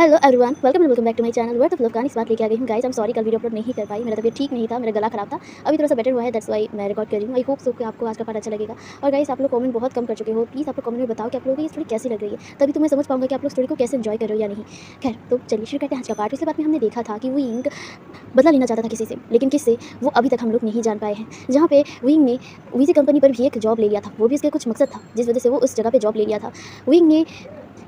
Hello everyone, welcome back to my channel worth of love कहानी। इस बात लेके आ गई हूँ गाइस। आई एम सॉरी कल वीडियो अपलोड नहीं कर पाई, मेरा तबीयत ठीक नहीं था, मेरा गला खराब था। अभी थोड़ा सा बेटर हुआ है, दैट्स व्हाई मैं रिकॉर्ड कर रही हूँ। आई होप सो कि आपको आज का पार्ट अच्छा लगेगा। और गाइस आप लोग कमेंट बहुत कम कर चुके हो, प्लीज़ आप लोग कमेंट में बताओ कि आप लोगों को ये स्टोरी कैसी लग रही है, तभी तो मैं समझ पाऊंगा कि आप लोग स्टोरी को कैसे एंजॉय कर रहे हो या नहीं। खैर, तो चलिए शुरू करते हैं आज का पार्ट। पिछले बात में हमने देखा था कि विंग बदला लेना चाहता था किसी से, लेकिन किससे वो अभी तक हम लोग नहीं जान पाए हैं। जहाँ पे विंग ने वीजे कंपनी पर भी एक जॉब ले लिया था, वो भी उसके कुछ मकसद था जिस वजह से वो उस जगह पे जॉब ले लिया था। विंग ने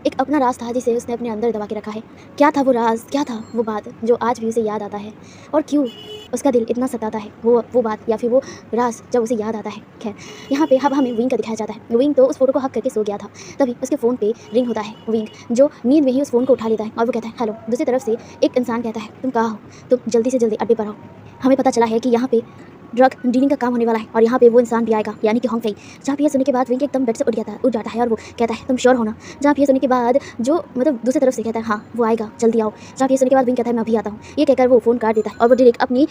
एक अपना राज था जिसे उसने अपने अंदर दबा के रखा है। क्या था वो राज, क्या था वो बात जो आज भी उसे याद आता है, और क्यों उसका दिल इतना सताता है वो बात या फिर वो राज जब उसे याद आता है। खैर, यहाँ पे अब हमें विंग का दिखाया जाता है। विंग तो उस फोटो को हक करके सो गया था, तभी उसके फ़ोन पे रिंग होता है। विंग जो नींद में ही उस फ़ोन को उठा लेता है और वो कहता है हेलो। दूसरी तरफ से एक इंसान कहता है तुम कहाँ हो, तुम जल्दी से जल्दी अड्डे पर आओ। हमें पता चला है कि यहाँ पे ड्रग डीलिंग का काम होने वाला है और यहाँ पे वो इंसान भी आएगा, यानी कि होंगफेई। जहाँ पे ये सुनने के बाद विंग एकदम बेड से उठ जाता है और वो कहता है तुम श्योर हो ना। जहाँ पे ये सुनने के बाद जो दूसरी तरफ से कहता है हाँ वो आएगा, जल्दी आओ। जहाँ पे ये सुनने के बाद विंग कहता है मैं अभी आता हूँ। ये कहकर वो फ़ोन काट देता है और वो डायरेक्ट अपनी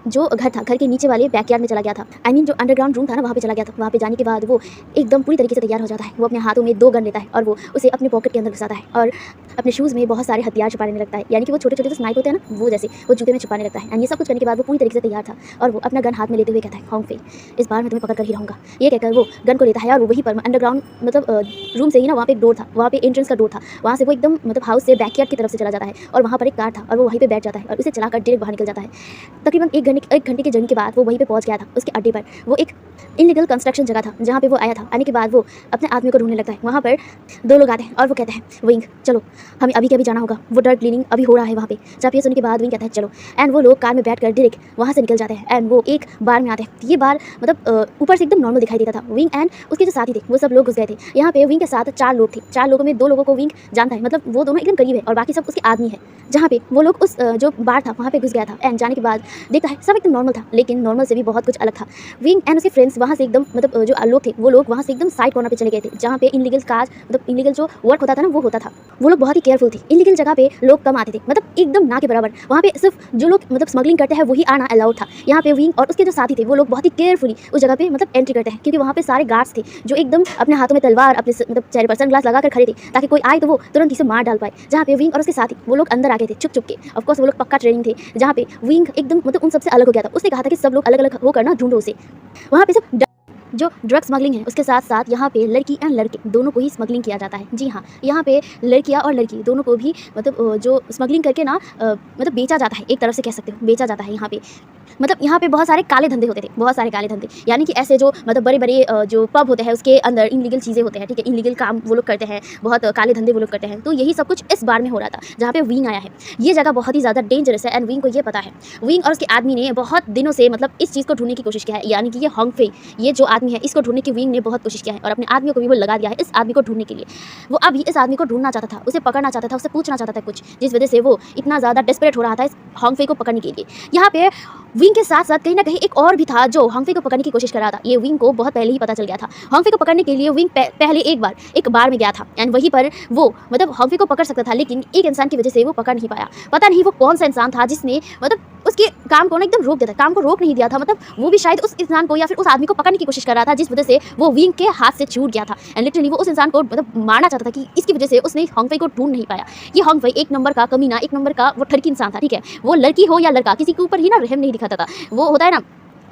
जो घर था, घर के नीचे वाले बैकयार्ड में चला गया था। आई मीन जो अंडरग्राउंड रूम था ना, वहाँ पे चला गया था। वहाँ पे जाने के बाद वो एकदम पूरी तरीके से तैयार हो जाता है। वो अपने हाथों में 2 गन लेता है और वो उसे अपने पॉकेट के अंदर घुसाता है और अपने शूज़ में बहुत सारे हथियार छुपाने लगता है, यानी कि वो छोटे छोटे जो स्नाइप होते हैं ना, वो जैसे वो जूते में छुपाने लगता है। एंड ये सब कुछ करने के बाद वो पूरी तरीके से तैयार था और वो अपना गन हाथ में लेते हुए कहता है होंगफेई, इस बार मैं तुम्हें पकड़ कर ही रहूँगा। ये कहकर वो गन को लेता है और वहीं पर अंडरग्राउंड रूम से ही ना, वहाँ पे एक डोर था, वहाँ पे एंट्रेंस का डोर था, वहाँ से वो एकदम हाउस से बैकयार्ड की तरफ से चला जाता है और वहाँ पर एक कार था और वो वहीं पे बैठ जाता है और उसे चलाकर डायरेक्ट बाहर निकल जाता है। तकरीबन 1 घंटे की जर्नी के बाद वो वहीं पे पहुँच गया था उसके अड्डे पर। वो एक इनलीगल कंस्ट्रक्शन जगह था जहाँ पे वो आया था। आने के बाद वो अपने आदमी को ढूंढने लगता है। वहाँ पर 2 लोग आते हैं और वो कहते हैं विंग चलो, हमें अभी के अभी जाना होगा, वो ड्रग डीलिंग अभी हो रहा है वहाँ पे। जब ये सुनने के बाद विंग कहता है चलो, एंड वो लोग कार में बैठकर डायरेक्ट वहाँ से निकल जाते हैं एंड वो एक बार में आते हैं। ये बार ऊपर से एकदम नॉर्मल दिखाई देता था। विंग एंड उसके जो साथी थे वो सब लोग घुस गए थे। यहाँ पे विंग के साथ 4 लोग थे। 4 लोगों में 2 लोगों को विंग जानता है, वो दोनों एकदम करीब है और बाकी सब उसके आदमी है। जहाँ पे वो लोग उस जो बार था वहाँ पे घुस गया था एंड जाने के बाद देखता है सब एकदम नॉर्मल था, लेकिन नॉर्मल से भी बहुत कुछ अलग था। विंग एंड उसके फ्रेंड्स वहाँ से एकदम जो लोग थे वो लोग वहाँ से एकदम साइड कॉर्नर पे चले गए थे, जहाँ पे इनलीगल काज इनलीगल जो वर्क होता था ना वो होता था। वो लोग बहुत ही केयरफुल थे। इनलीगल जगह पे लोग कम आते थे, एकदम ना के बराबर। वहाँ पे सिर्फ जो लोग स्मगलिंग करते हैं वही आना अलाउड था। यहाँ पे विंग और उसके जो साथी थे वो लोग बहुत ही केयरफुली उस जगह पे एंट्री करते हैं, क्योंकि वहाँ पे सारे गार्ड्स थे जो एकदम अपने हाथों में तलवार, अपने चेहरे पर सनग्लास लगाकर खड़े थे ताकि कोई आए तो वो तुरंत इसे मार डाल पाए। जहाँ पे विंग और उसके साथी वो लोग अंदर आ गए थे छुप छुप के। ऑफ कोर्स वो लोग पक्का ट्रेनिंग थे। जहाँ पे विंग एकदम उन सबसे अलग हो गया था। उसने कहा था कि सब लोग अलग अलग होकर ना ढूंढो उसे। वहाँ पे सब जो ड्रग स्मगलिंग है उसके साथ साथ यहाँ पे लड़की एंड लड़के दोनों को ही स्मगलिंग किया जाता है। जी हाँ, यहाँ पे लड़कियाँ और लड़की दोनों को भी जो स्मगलिंग करके ना बेचा जाता है, एक तरफ से कह सकते हो बेचा जाता है। यहाँ पे यहाँ पे बहुत सारे काले धंधे होते थे, बहुत सारे काले धंधे, यानी कि ऐसे जो बड़े बड़े जो पब होते हैं उसके अंदर इनलीगल चीज़ें होते हैं, ठीक है, इनलीगल काम वो लोग करते हैं, बहुत काले धंधे वो लोग करते हैं। तो यही सब कुछ इस बार में हो रहा था जहाँ पे विंग आया है। ये जगह बहुत ही ज़्यादा डेंजरस है एंड विंग को ये पता है। विंग और उसके आदमी ने बहुत दिनों से इस चीज़ को ढूंढने की कोशिश किया है, यानी कि ये होंगफेई, ये जो आदमी है इसको ढूंढने की विंग ने बहुत कोशिश किया है और अपने आदमियों को भी वो लगा दिया है इस आदमी को ढूंढने के लिए। वो अभी इस आदमी को ढूंढना चाहता था, उसे पकड़ना चाहता था, उसे पूछना चाहता था कुछ, जिस वजह से वो इतना ज़्यादा डेस्परेट हो रहा था इस होंगफेई को पकड़ने के लिए। यहाँ पे विंग के साथ साथ कहीं ना कहीं एक और भी था जो होंगफेई को पकड़ने की कोशिश कर रहा था। ये विंग को बहुत पहले ही पता चल गया था। होंगफेई को पकड़ने के लिए विंग पहले एक बार में गया था एंड वहीं पर वो होंगफेई को पकड़ सकता था, लेकिन एक इंसान की वजह से वो पकड़ नहीं पाया। पता नहीं वो कौन सा इंसान था जिसने उसके काम को ना एकदम रोक दिया था, काम को रोक नहीं दिया था। वो भी शायद उस इंसान को या फिर उस आदमी को पकड़ने की कोशिश कर रहा था, जिस वजह से वो विंग के हाथ से छूट गया था एंड लिटरली वो उस इंसान को मारना चाहता था कि इसकी वजह से उसने होंगफेई को ढूंढ नहीं पाया। ये होंगफेई एक नंबर का कमीना, एक नंबर का वो ठरकी इंसान था, ठीक है। वो लड़की हो या लड़का, किसी के ऊपर ही ना रहम नहीं दिखाता था। वो होता है ना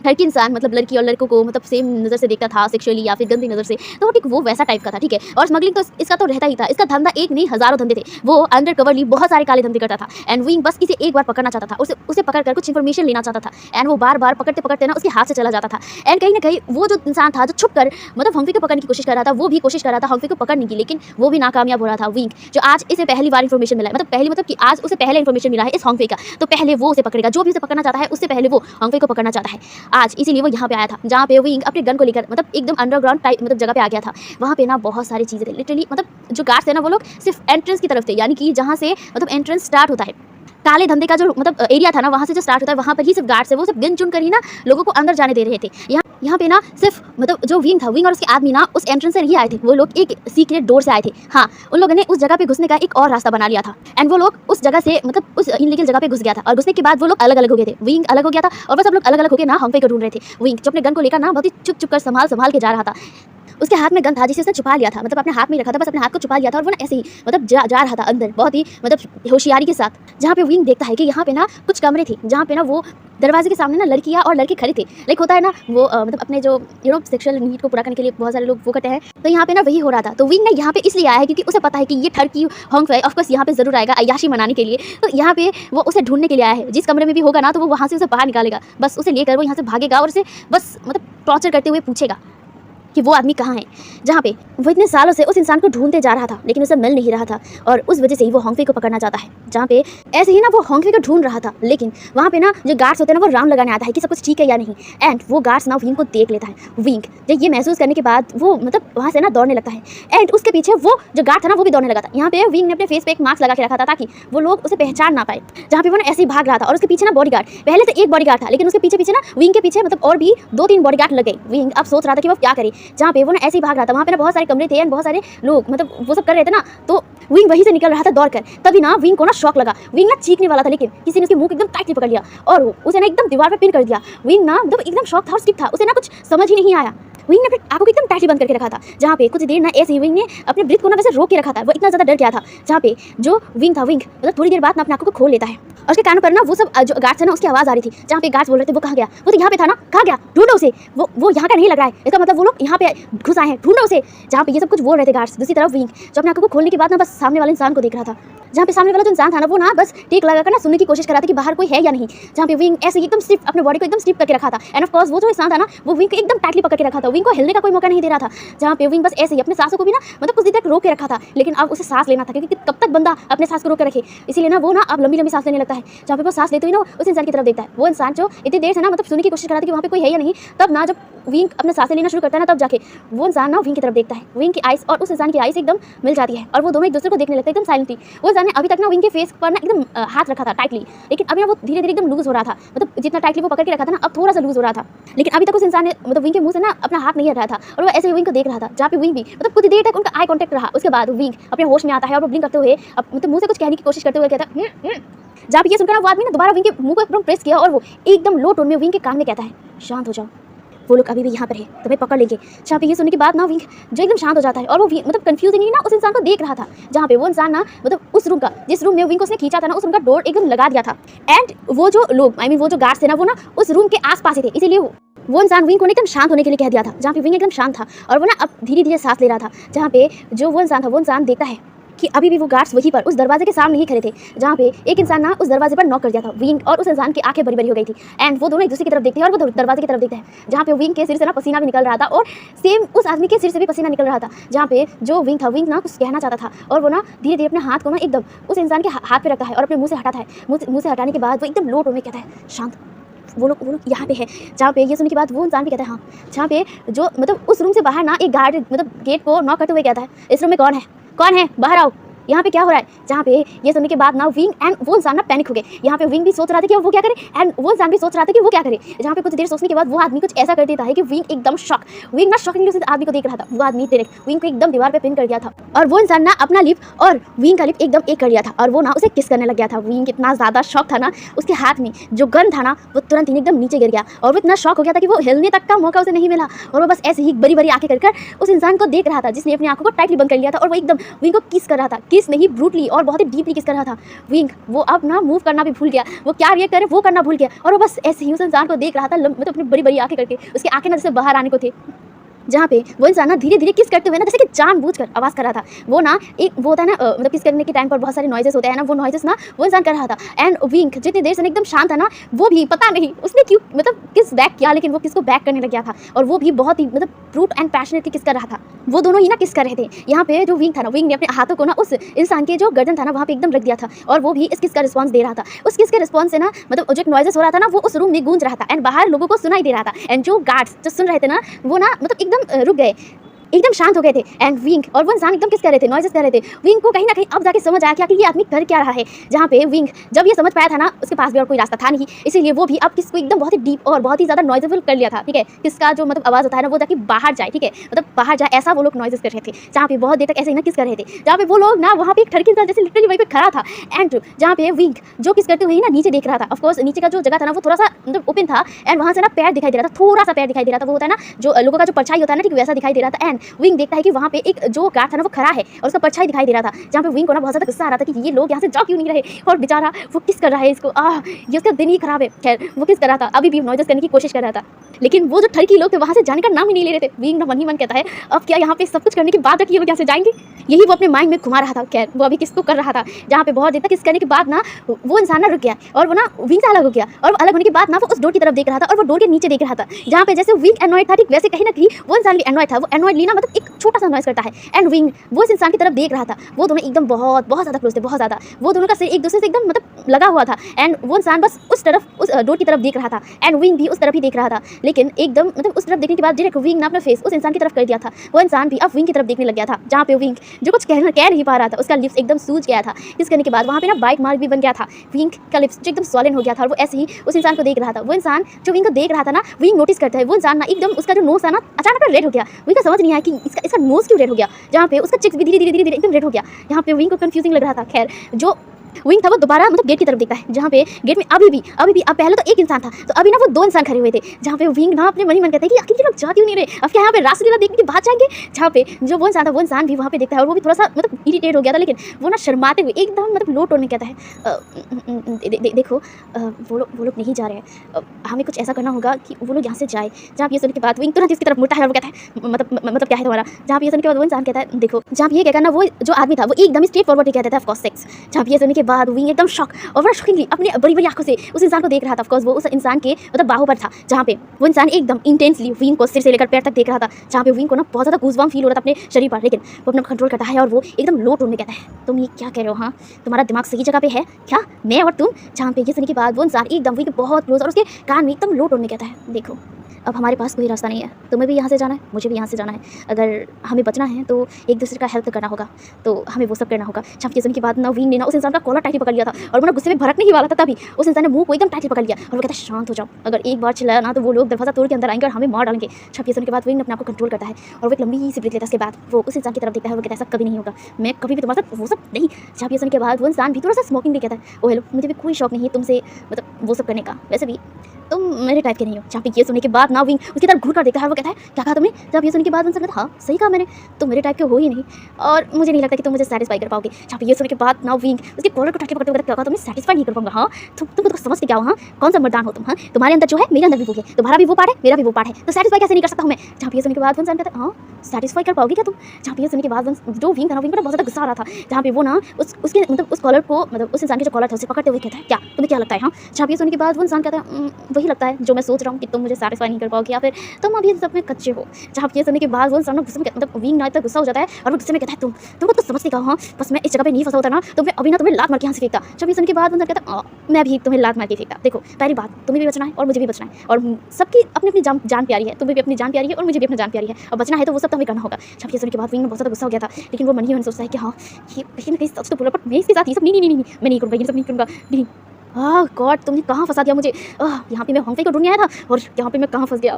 ठरकी इंसान, लड़की और लड़कों को सेम नज़र से देखता था, सेक्सुअली या फिर गंदी नज़र से, तो ठीक वो वैसा टाइप का था, ठीक है। और स्मगलिंग तो इसका तो रहता ही था। इसका धंधा एक नहीं हज़ारों धंधे थे। वो अंडर कवरली बहुत सारे काले धंधे करता था एंड विंग बस इसे एक बार पकड़ना चाहता था, उसे पकड़ कर कुछ इन्फॉर्मेशन लेना चाहता था एंड वो बार बार पकड़ते पकड़ते ना उसके हाथ से चला जाता था। एंड कहीं ना कहीं वो जो इंसान था जो छुप कर होंगफेई को पकड़ने की कोशिश कर रहा था, वो भी कोशिश कर रहा था होंगफेई को पकड़ने की, लेकिन वो भी नाकामयाब हो रहा था। विंग जो आज इसे पहली बार इन्फॉर्मेशन मिला है, कि आज उसे पहले इन्फॉर्मेशन मिला है इस होंगफेई का, तो पहले वो उसे पकड़ेगा। जो भी उसे पकड़ना चाहता है उससे पहले वो होंगफेई को पकड़ना चाहता है आज, इसीलिए वो यहाँ आया था, जहाँ पे विंग अपने गन को लेकर एकदम अंडरग्राउंड टाइप जगह पे आ गया था। वहाँ पे ना बहुत सारी चीज़ें थे लिटरली। जो गार्ड्स थे ना वो लोग सिर्फ एंट्रेंस की तरफ थे, यानी कि जहाँ से एंट्रेंस स्टार्ट होता है, काले धंधे का जो एरिया था ना, वहाँ से जो स्टार्ट होता है वहाँ पर ही सिर्फ गार्ड्स है, वो सब गिन चुन कर ही ना लोगों को अंदर जाने दे रहे थे। यहाँ पे ना सिर्फ जो विंग था, विंग और उसके आदमी ना उस एंट्रेंस से नहीं आए थे, वो लोग एक सीक्रेट डोर से आए थे। हाँ, उन लोगों ने उस जगह पे घुसने का एक और रास्ता बना लिया था एंड वो लोग उस जगह से उस इनलीगल जगह पे घुस गया था और घुसने के बाद वो लोग अलग अलग हो गए थे। विंग अलग हो गया था और वो सब लोग अलग अलग होकर ना होंगफेई को ढूंढ रहे थे। विंग जो अपने गन को लेकर ना बहुत ही चुप चुप कर संभाल के जा रहा था। उसके हाथ में गन था जिसे उसने छुपा लिया था, मतलब अपने हाथ में ही रखा था, बस अपने हाथ को छुपा लिया था और वो ना ऐसे ही मतलब जा रहा था अंदर बहुत ही मतलब होशियारी के साथ। जहाँ पे विंग देखता है कि यहाँ पे ना कुछ कमरे थे जहाँ पे ना वो दरवाजे के सामने ना लड़कियाँ और लड़के खड़े थे। लाइक होता है ना वो मतलब अपने जो सेक्सुअल नीड को पूरा करने के लिए बहुत सारे लोग वो करते हैं, तो यहाँ पे ना वही हो रहा था। तो विंग ना यहाँ पे इसलिए आया है क्योंकि उसे पता है कि ये ठरकी होंगफे ऑफकोर्स यहाँ पे जरूर आएगा अय्याशी मनाने के लिए। तो यहाँ पे वो उसे ढूंढने के लिए आया है, जिस कमरे में भी होगा ना तो वो वहाँ से उसे बाहर निकालेगा, बस उसे लेकर वो यहाँ से भागेगा और उसे बस मतलब टॉर्चर करते हुए पूछेगा कि वो आदमी कहाँ है। जहाँ पे वो इतने सालों से उस इंसान को ढूंढते जा रहा था लेकिन उसे मिल नहीं रहा था और उस वजह से ही वो होंगफे को पकड़ना चाहता है। जहाँ पे ऐसे ही ना वो होंगफे को ढूंढ रहा था, लेकिन वहाँ पे ना जो गार्ड्स होते हैं ना वो राउंड लगाने आता है कि सब कुछ ठीक है या नहीं। एंड वो गार्ड्स ना विंग को देख लेता है। विंग जब ये महसूस करने के बाद वो मतलब वहाँ से ना दौड़ने लगता है एंड उसके पीछे वो जो गार्ड था ना वो भी दौड़ने लगा था। यहाँ पे विंग ने अपने फेस पे एक मास्क लगा के रखा था ताकि वो लोग उसे पहचान ना पाए। जहाँ पे वो ना ऐसे ही भाग रहा था और उसके पीछे ना बॉडीगार्ड, पहले तो एक बॉडीगार्ड था लेकिन उसके पीछे पीछे ना विंग के पीछे मतलब और भी 2-3 बॉडीगार्ड लग गए। विंग अब सोच रहा था कि वो क्या करे। जहाँ पे वो ना ऐसे भाग रहा था, वहाँ पे ना बहुत सारे कमरे थे एंड बहुत सारे लोग मतलब वो सब कर रहे थे ना, तो विंग वहीं से निकल रहा था दौड़कर। तभी ना विंग को ना शॉक लगा। विंग ना चीखने वाला था लेकिन किसी ने उसके मुंह को एकदम टाइटली पकड़ लिया और उसे ना एकदम दीवार पे पिन कर दिया। विंग ना मतलब एकदम शॉक था और स्टिप था, उसे ना कुछ समझ ही नहीं आया। विंग ने अपने आंखों को एकदम टाइटली बंद करके रखा था। जहाँ पे कुछ देर ना ऐसे ही विंग ने अपने ब्रीथ को ना वैसे रोक के रखा था, वो इतना ज़्यादा डर गया था। जहाँ पे जो विंग था, विंग मतलब थोड़ी देर बाद ना अपने आंखों को खोल लेता है और उसके कानों पर ना वो सब जो गार्ड्स है ना उसकी आवाज़ आ रही थी। जहाँ पे गार्ड्स बोल रहे थे वो कहाँ गया, वो तो यहाँ पे था ना, कहाँ गया, ढूंढो उसे, वो यहाँ का नहीं लग रहा है, इसका मतलब वो लोग यहाँ पे घुस आए हैं, ढूंढो उसे। जहाँ पे ये सब कुछ बोल रहे थे गार्ड्स, दूसरी तरफ विंग जो अपने आंखों को खोलने के बाद ना बस सामने वाले इंसान को देख रहा था। जहाँ पे सामने वाला जो इंसान था ना वो ना बस टेक लगाकर ना सुनने की कोशिश कर रहा था कि बाहर कोई है या नहीं। जहाँ पे विंग ऐसे एकदम स्टिफ अपने बॉडी को एकदम स्टिफ करके रखा था एंड ऑफ कोर्स वो जो इंसान था ना वो विंग को एकदम टाइटली पकड़ के रखा था, विंग को हिलने का कोई मौका नहीं दे रहा था। जहाँ पे विंग बस ऐसे ही अपने सांसों को भी ना मतलब कुछ देर तक रोक के रखा था, लेकिन अब उसे सांस लेना था क्योंकि कब तक बंदा अपने सांस को रोक के रखे, इसीलिए ना वो ना अब लंबी लंबी सांस लेने लगता है। जहाँ पे वो सांस लेते हुए ना उस इंसान की तरफ देखता है, वो इंसान जो इतनी देर से ना मतलब सुनने की कोशिश कर रहा था कि वहाँ पे कोई है या नहीं, तब ना जब विंग अपने सांसें लेना शुरू करता है ना तब जाके वो इंसान ना विंग की तरफ देखता है। विंग की आइस और उस इंसान की आइस एकदम मिल जाती है और वो दोनों एक दूसरे को देखने लगते हैं एकदम साइलेंटली। वो इंसान ने अभी तक ना विंग के फेस पर ना एकदम हाथ रखा था टाइटली, लेकिन अभी ना वो धीरे धीरे एकदम लूज हो रहा था, मतलब जितना टाइटली वो पकड़ के रखा था ना अब थोड़ा सा लूज हो रहा था। लेकिन अभी तक उस इंसान ने मतलब विंग के मुंह से ना अपना हाथ नहीं हटा था और वो ऐसे ही विंग को देख रहा था। जहाँ पे विंग भी मतलब कुछ देर तक उनका आई कॉन्टैक्ट रहा, उसके बाद विंग अपने होश में आता है और वो ब्लिंक करते हुए मतलब मुंह से कुछ कहने की कोशिश करते हुए कहता है। जहाँ पे ये सुनकर वो आदमी ना दोबारा विंग के मुंह को एकदम प्रेस किया और वो एकदम लो टोन में विंग के कान में कहता है, शांत हो जाओ, वो लोग अभी भी यहाँ पर है, तुम्हें पकड़ लेंगे। जहाँ पे ये सुनने के बाद ना विंग जो एकदम शांत हो जाता है और वो मतलब कंफ्यूजिंगली ना उस इंसान को देख रहा था। जहाँ पे वो इंसान ना मतलब उस रूम का जिस रूम में विंग को उसने खींचा था ना उस रूम का डोर एकदम लगा दिया था एंड वो जो लोग वो जो गार्ड्स थे ना वो ना उस रूम के आसपास ही थे, इसीलिए वो इंसान विंग को एकदम शांत होने के लिए कह दिया था। जहाँ पे विंग एकदम शांत था और वो ना अब धीरे धीरे सांस ले रहा था। जहाँ पे जो वो इंसान था वो इंसान देखता है कि अभी भी वो गार्ड्स वहीं पर उस दरवाजे के सामने ही खड़े थे। जहाँ पे एक इंसान ना उस दरवाजे पर नॉक कर दिया था। विंग और उस इंसान की आंखें बड़ी बड़ी हो गई थी एंड वो दोनों एक दूसरे की तरफ देखते हैं और वो दरवाजे की तरफ देखते हैं। जहाँ पे विंग के सिर से ना पसीना भी निकल रहा था और सेम उस आदमी के सिर से भी पसीना निकल रहा था। जहाँ पे जो विंग था, विंग ना कुछ कहना चाहता था और वो ना धीरे धीरे अपने हाथ को ना एकदम उस इंसान के हाथ पे रखता है और अपने मुँह से हटाता है। मुँह से हटाने के बाद वो एकदम लो टोन में कहता है, शांत, वो लोग यहाँ पे है। जहाँ पे ये सुनने के बाद वो इंसान भी कहता है हाँ। जहाँ पे जो मतलब उस रूम से बाहर ना एक गार्ड मतलब गेट को नॉक करते हुए कहता है, इस रूम में कौन है, बाहर आओ, यहाँ पे क्या हो रहा है। जहाँ पे ये सुनने के बाद ना विंग एंड वो इंसान ना पैनिक हो गए। यहाँ पे विंग भी सोच रहा था कि वो क्या करे एंड वो इंसान भी सोच रहा था कि वो क्या करे। जहाँ पे कुछ देर सोचने के बाद वो आदमी कुछ ऐसा कर देता है कि विंग एकदम विंग ना शॉकिंगली उस आदमी को देख रहा था। वो आदमी डायरेक्ट विंग को एकदम दीवार पे पिन कर दिया था और वो इंसान ना अपना लिप और विंग का लिप एकदम एक कर लिया था और वो ना उसे किस करने लग गया था। विंग इतना ज़्यादा शॉक था ना, उसके हाथ में जो गन था ना वो तुरंत ही एकदम नीचे गिर गया और वो इतना शॉक हो गया था कि वो हिलने तक का मौका उसे नहीं मिला और वो बस ऐसे ही बड़ी बड़ी आंखें कर उस इंसान को देख रहा था जिसने अपनी आंखों को टाइटली बंद कर लिया था और वो एकदम विंग को किस कर रहा था। किस नहीं, ब्रूटली और बहुत ही डीपली किस कर रहा था। विंग वो अब ना मूव करना भी भूल गया, वो क्या रिएक्ट करे वो करना भूल गया और वो बस ऐसे ही उस इंसान को देख रहा था मतलब अपनी बड़ी बड़ी आंखें करके। उसकी आंखें ना जैसे बाहर आने को थे। जहाँ पे वो इंसान ना धीरे धीरे किस करते हुए ना जैसे कि जानबूझकर आवाज़ कर रहा था। वो ना एक वो होता है ना मतलब किस करने के टाइम पर बहुत सारे नॉइजेस होते हैं ना, वो नॉइजेस ना वो इंसान कर रहा था एंड विंग जितनी देर से एकदम शांत था ना वो भी पता नहीं उसने क्यों मतलब किस बैक किया, लेकिन वो किसको बैक करने लग गया था और वो भी बहुत ही मतलब ब्रूट एंड पैशनेटली किस कर रहा था। वो दोनों ही ना किस कर रहे थे। यहाँ पे जो विंग था ना, विंग ने अपने हाथों को ना उस इंसान के जो गर्दन था ना वहाँ पे एकदम रख दिया था और वो भी इस किस का रिस्पॉन्स दे रहा था। उस किस के रिस्पॉन्स से ना मतलब जो एक नॉइजेस हो रहा था ना वो उस रूम में गूंज रहा था एंड बाहर लोगों को सुनाई दे रहा था एंड जो गार्ड्स जो सुन रहे थे ना वो ना मतलब एकदम रुक गए, एकदम शांत हो गए थे एंड विंग और वो इंसान एकदम किस कर रहे थे, नॉइजेस कर रहे थे। विंग को कहीं ना कहीं अब जाके समझ आया कि ये आदमी कर क्या रहा है। जहाँ पे विंग जब ये समझ पाया था ना उसके पास भी और कोई रास्ता था नहीं, इसीलिए वो भी अब किसको एकदम बहुत ही डीप और बहुत ही ज़्यादा नॉइजेबल कर लिया था। ठीक है, किसका जो मतलब आवाज़ होता है ना वो जाके बाहर जाए, ठीक है, मतलब बाहर जाए ऐसा वो लोग नॉइजेस कर रहे थे। जहाँ पे बहुत देर तक ऐसे ही ना किस कर रहे थे, जहाँ पे वो लोग ना वहाँ पे एक ठरकी जैसे लिटरली वहीं पे खड़ा था एंड जहाँ पे विंग जो किस करते हुए ना नीचे देख रहा था। ऑफकोर्स नीचे का जो जगह था ना वो थोड़ा सा मतलब ओपन था एंड वहाँ से ना पैर दिखाई दे रहा था, थोड़ा सा पैर दिखाई दे रहा था। वो होता है ना जो लोगों का जो परछाई होता है ना ठीक वैसा दिखाई दे रहा था एंड विंग देखता है कि वहाँ पे एक जो गार्ड था ना वो खड़ा है और उसका परछाई दिखाई दे रहा था, जहाँ पे विंग को ना बहुत ज़्यादा गुस्सा आ रहा था कि ये लोग यहाँ से जा क्यों नहीं रहे, और बेचारा वो किस कर रहा है इसको, ये उसका दिन ही खराब है। खैर वो किस कर रहा था, अभी भी नॉइजेस करने की कोशिश कर रहा था, लेकिन वो जो ठरकी लोग थे वहाँ से जाने का नाम ही नहीं ले रहे थे। विंग ना मन ही मन कहता है अब क्या यहाँ पे सब कुछ करने के बाद ये लोग यहाँ से जाएंगे, यही वो अपने माइंड में घुमा रहा था। खैर वो अभी किसको कर रहा था, जहाँ पे बहुत देर तक किस करने के बाद ना वो इंसान ना रुक गया और वो ना विंग से अलग हो गया, और अलग होने के बाद ना वो उस डोर की तरफ देख रहा था और वो डोर के नीचे देख रहा था, जहाँ पे जैसे विंग एनॉयड था ठीक वैसे कहीं ना कहीं वो इंसान भी एनॉयड था। वो एनॉयड लीना मतलब एक छोटा सा नॉइस करता है एंड विंग वो इस इंसान की तरफ देख रहा था। वो दोनों एकदम बहुत बहुत ज़्यादा क्लोज थे, बहुत ज़्यादा, वो दोनों का सिर एक दूसरे से एकदम मतलब लगा हुआ था एंड वो इंसान बस उस तरफ उस डोर की तरफ देख रहा था एंड विंग भी उस तरफ ही देख रहा था। लेकिन एकदम मतलब उस तरफ देखने के बाद डायरेक्ट विंग ने अपना फेस उस इंसान की तरफ कर दिया था। वो इंसान भी अब विंग की तरफ देखने लग गया था, जहाँ पे विंग जो कुछ कह नहीं पा रहा था, उसका लिप्स एकदम सूज गया था। इस करने के बाद वहाँ पे ना बाइट मार्क भी बन गया था, विंग का लिप्स जो एकदम सॉलिड हो गया था और वो ऐसे ही उस इंसान को देख रहा था। वो इंसान जो विंग को देख रहा था ना, विंग नोटिस करता है वो इंसान ना एकदम उसका जो नोज था ना अचानक रेड हो गया। विंग को समझ नहीं आया कि इसका नोज क्यों रेड हो गया, जहाँ पे उसका चिक्स भी धीरे धीरे धीरे एकदम रेड हो गया। यहाँ पे विंग को कंफ्यूजिंग लग रहा था। खैर जो विंग था वो दोबारा मतलब गेट की तरफ देखता है, जहाँ पे गेट में अभी भी अब पहले तो एक इंसान था, तो अभी ना वो दो इंसान खड़े हुए थे, जहाँ पे विंग ना अपने मन ही मन कहते हैं कि आखिर ये लोग जा क्यों नहीं रहे, अब क्या यहाँ पे रासलीला देखने के बाद जाएंगे। जहाँ पे जो वो इंसान था वो इंसान भी वहाँ पे देखता है और वो भी थोड़ा सा मतलब इरिटेट हो गया था, लेकिन वो ना शर्माते हुए एकदम मतलब लो टोन में कहता है देखो वो लोग नहीं जा रहे हैं, हमें कुछ ऐसा करना होगा कि वो लोग यहाँ से जाए। जहाँ पे ये सुनने के बाद विंग तुरंत इसकी तरफ मुड़ता है और वो कहता है मतलब क्या है तुम्हारा। जहाँ पे ये सुनने के बाद वो इंसान कहता है देखो, जहाँ पे ये कहना वो जो आदमी था वो एकदम स्ट्रेट फॉरवर्ड कहता था ऑफ कोर्स सेक्स। जहाँ पे ये सुनने के बाद विंग एकदम और बड़ा शॉकिंगली अपने बड़ी बड़ी आंखों से उस इंसान को देख रहा था। ऑफकोर्स वो उस इंसान के मतलब बाहों पर था, जहाँ पे वो इंसान एकदम इंटेंसली विंग को सिर से लेकर पैर तक देख रहा था, जहाँ पे विंग को ना बहुत ज़्यादा गूज़बम्प फील हो रहा था अपने शरीर पर। लेकिन वो अपना कंट्रोल करता है और वो एकदम लो टोन में कहता है तुम ये क्या कह रहे हो, हाँ तुम्हारा दिमाग सही जगह पे है क्या, मैं और तुम। जहाँ पे ये सुनने के बाद वो इंसान एकदम विंग बहुत क्लोज और उसके कान में एकदम लो टोन में कहता है देखो अब हमारे पास कोई रास्ता नहीं है, तुम्हें भी यहाँ से जाना है, मुझे भी यहाँ से जाना है, अगर हमें बचना है तो एक दूसरे का हेल्प करना होगा, तो हमें वो सब करना होगा। जब ये सुनने के बाद ना विंग ने ना उस इंसान का कॉलर टाइटली पकड़ लिया था और वो ना गुस्से में भड़कने ही वाला था, तभी उस इंसान ने मुंह को एकदम टाइटली पकड़ लिया और वो कहता है शांत हो जाओ, अगर एक बार चिल्लाया ना तो वो लोग दरवाजा तोड़ के अंदर आएंगे और हमें मार डालेंगे। जब ये सुनने के बाद विंग अपने आप को कंट्रोल करता है और वो एक लंबी सी ब्रेक लेता है। उसके बाद वो उस इंसान की तरफ देखता है और वो कहता है ऐसा कभी नहीं होगा, मैं कभी भी तुम्हारे साथ वो सब नहीं। जब ये सुनने के बाद वो इंसान भी थोड़ा सा स्मोकिंग भी कहता है ओ हेलो, मुझे भी कोई शौक नहीं है तुमसे मतलब वो सब करने का, वैसे भी तुम मेरे टाइप के नहीं हो। जहाँ पे ये सुनने के बाद ना विंग उसकी तरफ घूर कर देखता है और वो कहता है क्या कहा तुमने। जब ये सुनने के बाद उनसे कहता हाँ सही कहा मैंने, तुम मेरे टाइप के हो ही नहीं और मुझे नहीं लगता कि तुम मुझे सेटिस्फाई कर पाओगे। जहाँ पे ये सुनने के बाद ना विंग उसके कॉलर को टाइटली पकड़ते हुए क्या कहा तुमने सेटिस्फाई नहीं कर पाऊंगा, हाँ तुम तो समझ के क्या हो, हाँ कौन सा मर्दान हो तुम, हाँ तुम्हारे अंदर जो है मेरे अंदर भी वो है, तुम्हारा भी वो पार्ट है मेरा भी वो पार्ट है, तो सेटिस्फाई कैसे नहीं कर सकता हूँ मैं। जहाँ पे ये सुनने के बाद इंसान कहता है हाँ सेटिस्फाई कर पाओगे क्या तुम। जहाँ पे ये सुनने के बाद जो विंग था ना विंग को बहुत ज़्यादा गुस्सा आ रहा था, जहाँ पे वो ना उसके मतलब उस कॉलर को मतलब उस इंसान के जो कॉलर था उसे पकड़ते हुए कहता है क्या तुम्हें क्या लगता है, हाँ। जहाँ पे ये सुनने के बाद वो इंसान कहता है वही लगता है जो मैं सोच रहा हूँ कि तुम मुझे सेटिस्फाई नहीं कर पाओगे या फिर तुम अभी सब में कच्चे हो। जहाँ पे ये सुनने के बाद वो इंसान गुस्से में मतलब विंग ना इतना गुस्सा हो जाता है और वो गुस्से में कहता है तुमको तो समझ के कहा, हाँ बस मैं इस जगह पे नहीं फंसा होता ना तो मैं अभी ना तुम्हें लात मार के यहाँ से फेंकता। जब ये सुनने के बाद वो इंसान कहता मैं भी तुम्हें लात मार के फेंकता। देखो पहली बात तुम्हें भी बचना है और मुझे भी बचना है और सबकी अपनी अपनी जान प्यारी है, तुम्हें भी अपनी जान प्यारी है और मुझे भी अपनी जान प्यारी है और बचना है तो वो सब तो हमें करना होगा। जब ये सुनने के बाद विंग बहुत ज़्यादा गुस्सा हो गया था, लेकिन वो मन ही मन सोचता है कि हाँ ये कहीं ना कहीं सच तो बोला, बट मैं इसके साथ ये सब नहीं मैं नहीं करूँगा, ये सब नहीं करूँगा नहीं। गॉड तुमने कहाँ फंसा दिया मुझे। यहाँ पे मैं हॉन्गकॉन्ग को ढूंढने आया था और यहाँ पे मैं कहाँ फंस गया।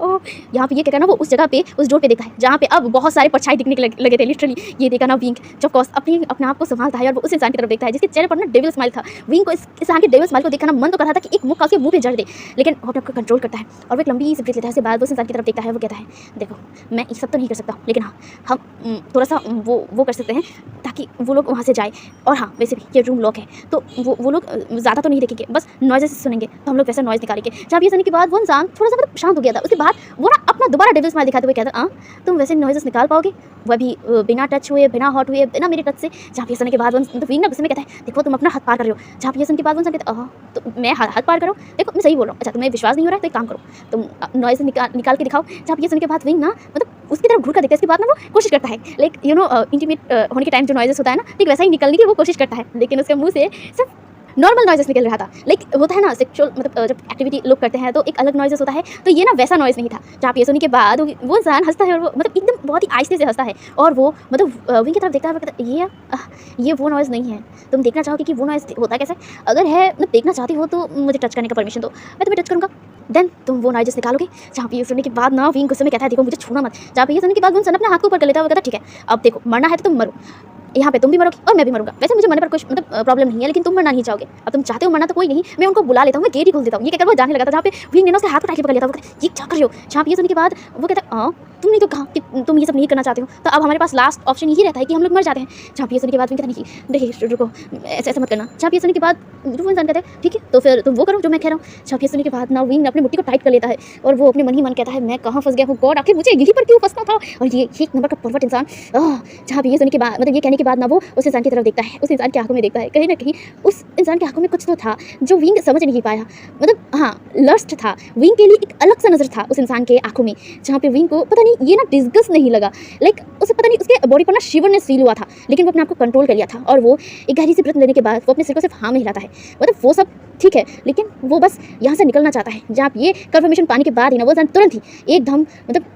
यहाँ पे ये क्या करना वो उस जगह पे उस डोर पे देखा है जहाँ पे अब बहुत सारे परछाई दिखने लगे थे लिटरली। ये देखा ना विंग जो कॉस अपने आप को संभालता है और वो उस इंसान की तरफ देखता है जिसके चेहरे पर ना डेविल स्माइल था। विंग को इस इंसान के डेविल स्माइल को देखना मन तो कर रहा था कि एक मुक्का उसके मुंह पे जड़ दे, लेकिन वो अपने आप को कंट्रोल करता है और वो एक लंबी सी ब्रेक लेता है। उसके बाद वो इंसान की तरफ देखता है, वो कहता है देखो मैं ये सब तो नहीं कर सकता, लेकिन हाँ हम थोड़ा सा वो कर सकते हैं ताकि वो लोग वहाँ से जाए। और हाँ वैसे भी ये रूम लॉक है तो वो लोग ज़्यादा तो नहीं देखेंगे, बस नॉइज़ सुनेंगे तो हम लोग वैसा नॉइज़ निकालेंगे। जब ये सुनने के बाद वो इंसान थोड़ा सा मतलब शांत हो गया था। उसके बाद वो ना अपना दोबारा डेविल स्माइल दिखाते हुए कहता तुम वैसे नॉइज़ निकाल पाओगे, वो भी बिना टच हुए, बिना हॉट हुए, बिना मेरे टच से। जहाँ ये सुनने के बाद वो विंग ना गुस्से में कहता है देखो तुम अपना हाथ पार कर रहे हो। जहाँ ये सुनने के बाद वो इंसान कहता तो मैं हाथ पार करो, देखो मैं सही बोल रहा हूँ। अच्छा तुम्हें विश्वास नहीं हो रहा है तो एक काम करो तुम नॉइज़ निकाल के दिखाओ। जहाँ ये सुनने के बाद विंग ना मतलब उसकी तरफ घूर कर देखता है। इसके बाद ना वो कोशिश करता है लाइक इंटीमेट होने के टाइम जो नॉइज़ होता है ना ठीक वैसा ही निकलने की वो कोशिश करता है, लेकिन उसके मुँह से सिर्फ नॉर्मल नॉइज़ निकल रहा था। लाइक होता है ना सेक्सुअल मतलब जब एक्टिविटी लोग करते हैं तो एक अलग नॉइज़ होता है, तो ये ना वैसा नॉइज़ नहीं था। जहाँ ये सुनने के बाद वो इंसान हंसता है और वो मतलब एकदम बहुत ही आहिस्ते से हंसता है और वो मतलब विंग की तरफ देखता है, कहता ये वो नॉइज़ नहीं है। तुम देखना चाहोगे कि वो नॉइज़ होता कैसे, अगर है मतलब देखना चाहती हो तो मुझे टच करने का परमिशन दो, मैं तुम्हें टच करूँगा, देन तुम वो नॉइज़ निकालोगे। जहाँ पे ये सुनने के बाद ना विंग गुस्से में कहता है देखो मुझे छूना मत। जहाँ पे ये सुनने के बाद वो इंसान अपने हाथ को ऊपर कर लेता है, वो कहता ठीक है अब देखो मरना है तो तुम मरो, यहाँ पे तुम भी मरोगे और मैं भी मरूंगा। वैसे मुझे मरने पर कुछ मतलब प्रॉब्लम नहीं है, लेकिन तुम मरना नहीं चाहोगे। अब तुम चाहते हो मरना तो कोई नहीं, मैं उनको बुला लेता हूँ, मैं गेट ही खोल देता हूँ। ये कहकर वो जाने लगा था। जहाँ पे विंग ने उसके हाथ को टाइटली पकड़ लिया था। वो कहता ये क्या कर रहे हो। जहाँ पे ये सुनने के बाद वो कहता तुमने तो कहा कि तुम ये सब नहीं करना चाहते हो, तो अब हमारे पास लास्ट ऑप्शन यही रहता है कि हम लोग मर जाते हैं। जहाँ पे ये सुनने के बाद विंग कहता नहीं, देखिए रुको, ऐसा ऐसा मत करना। जहाँ पे ये सुनने के बाद वो इंसान कहता है ठीक है, तो फिर तुम वो करो जो मैं कह रहा हूँ। जहाँ पे ये सुनने के बाद ना विंग अपनी मुट्ठी को टाइट कर लेता है और वो अपने मन ही मन कहता है मैं कहाँ फंस गया हूँ गॉड, आखिर मुझे यहीं पर क्यों फंसना था। और ये एक नंबर का परवट इंसान। जहाँ पे ये सुनने के बाद मतलब ये कहने के बाद ना वो उस इंसान की तरफ देखता है, उस इंसान की आंखों में देखता है, कहीं ना कहीं उस इंसान की आंखों में कुछ तो था जो विंग समझ नहीं पाया। मतलब हाँ, लस्ट था विंग के लिए, एक अलग सा नजर था उस इंसान के आंखों में। जहाँ पे विंग को पता नहीं ये ना डिस्गस्ट नहीं लगा, लाइक उसे पता नहीं उसके बॉडी पर ना शिवरनेस फील हुआ था, लेकिन वो अपने आप को कंट्रोल कर लिया था। और वो एक गहरी सी ब्रेथ लेने के बाद वो अपने सिर को सिर्फ हाँ में हिलाता है। मतलब वो सब ठीक है, लेकिन वो बस यहाँ से निकलना चाहता है। जहाँ ये कंफर्मेशन पाने के बाद ही ना वो इंसान तुरंत ही एकदम मतलब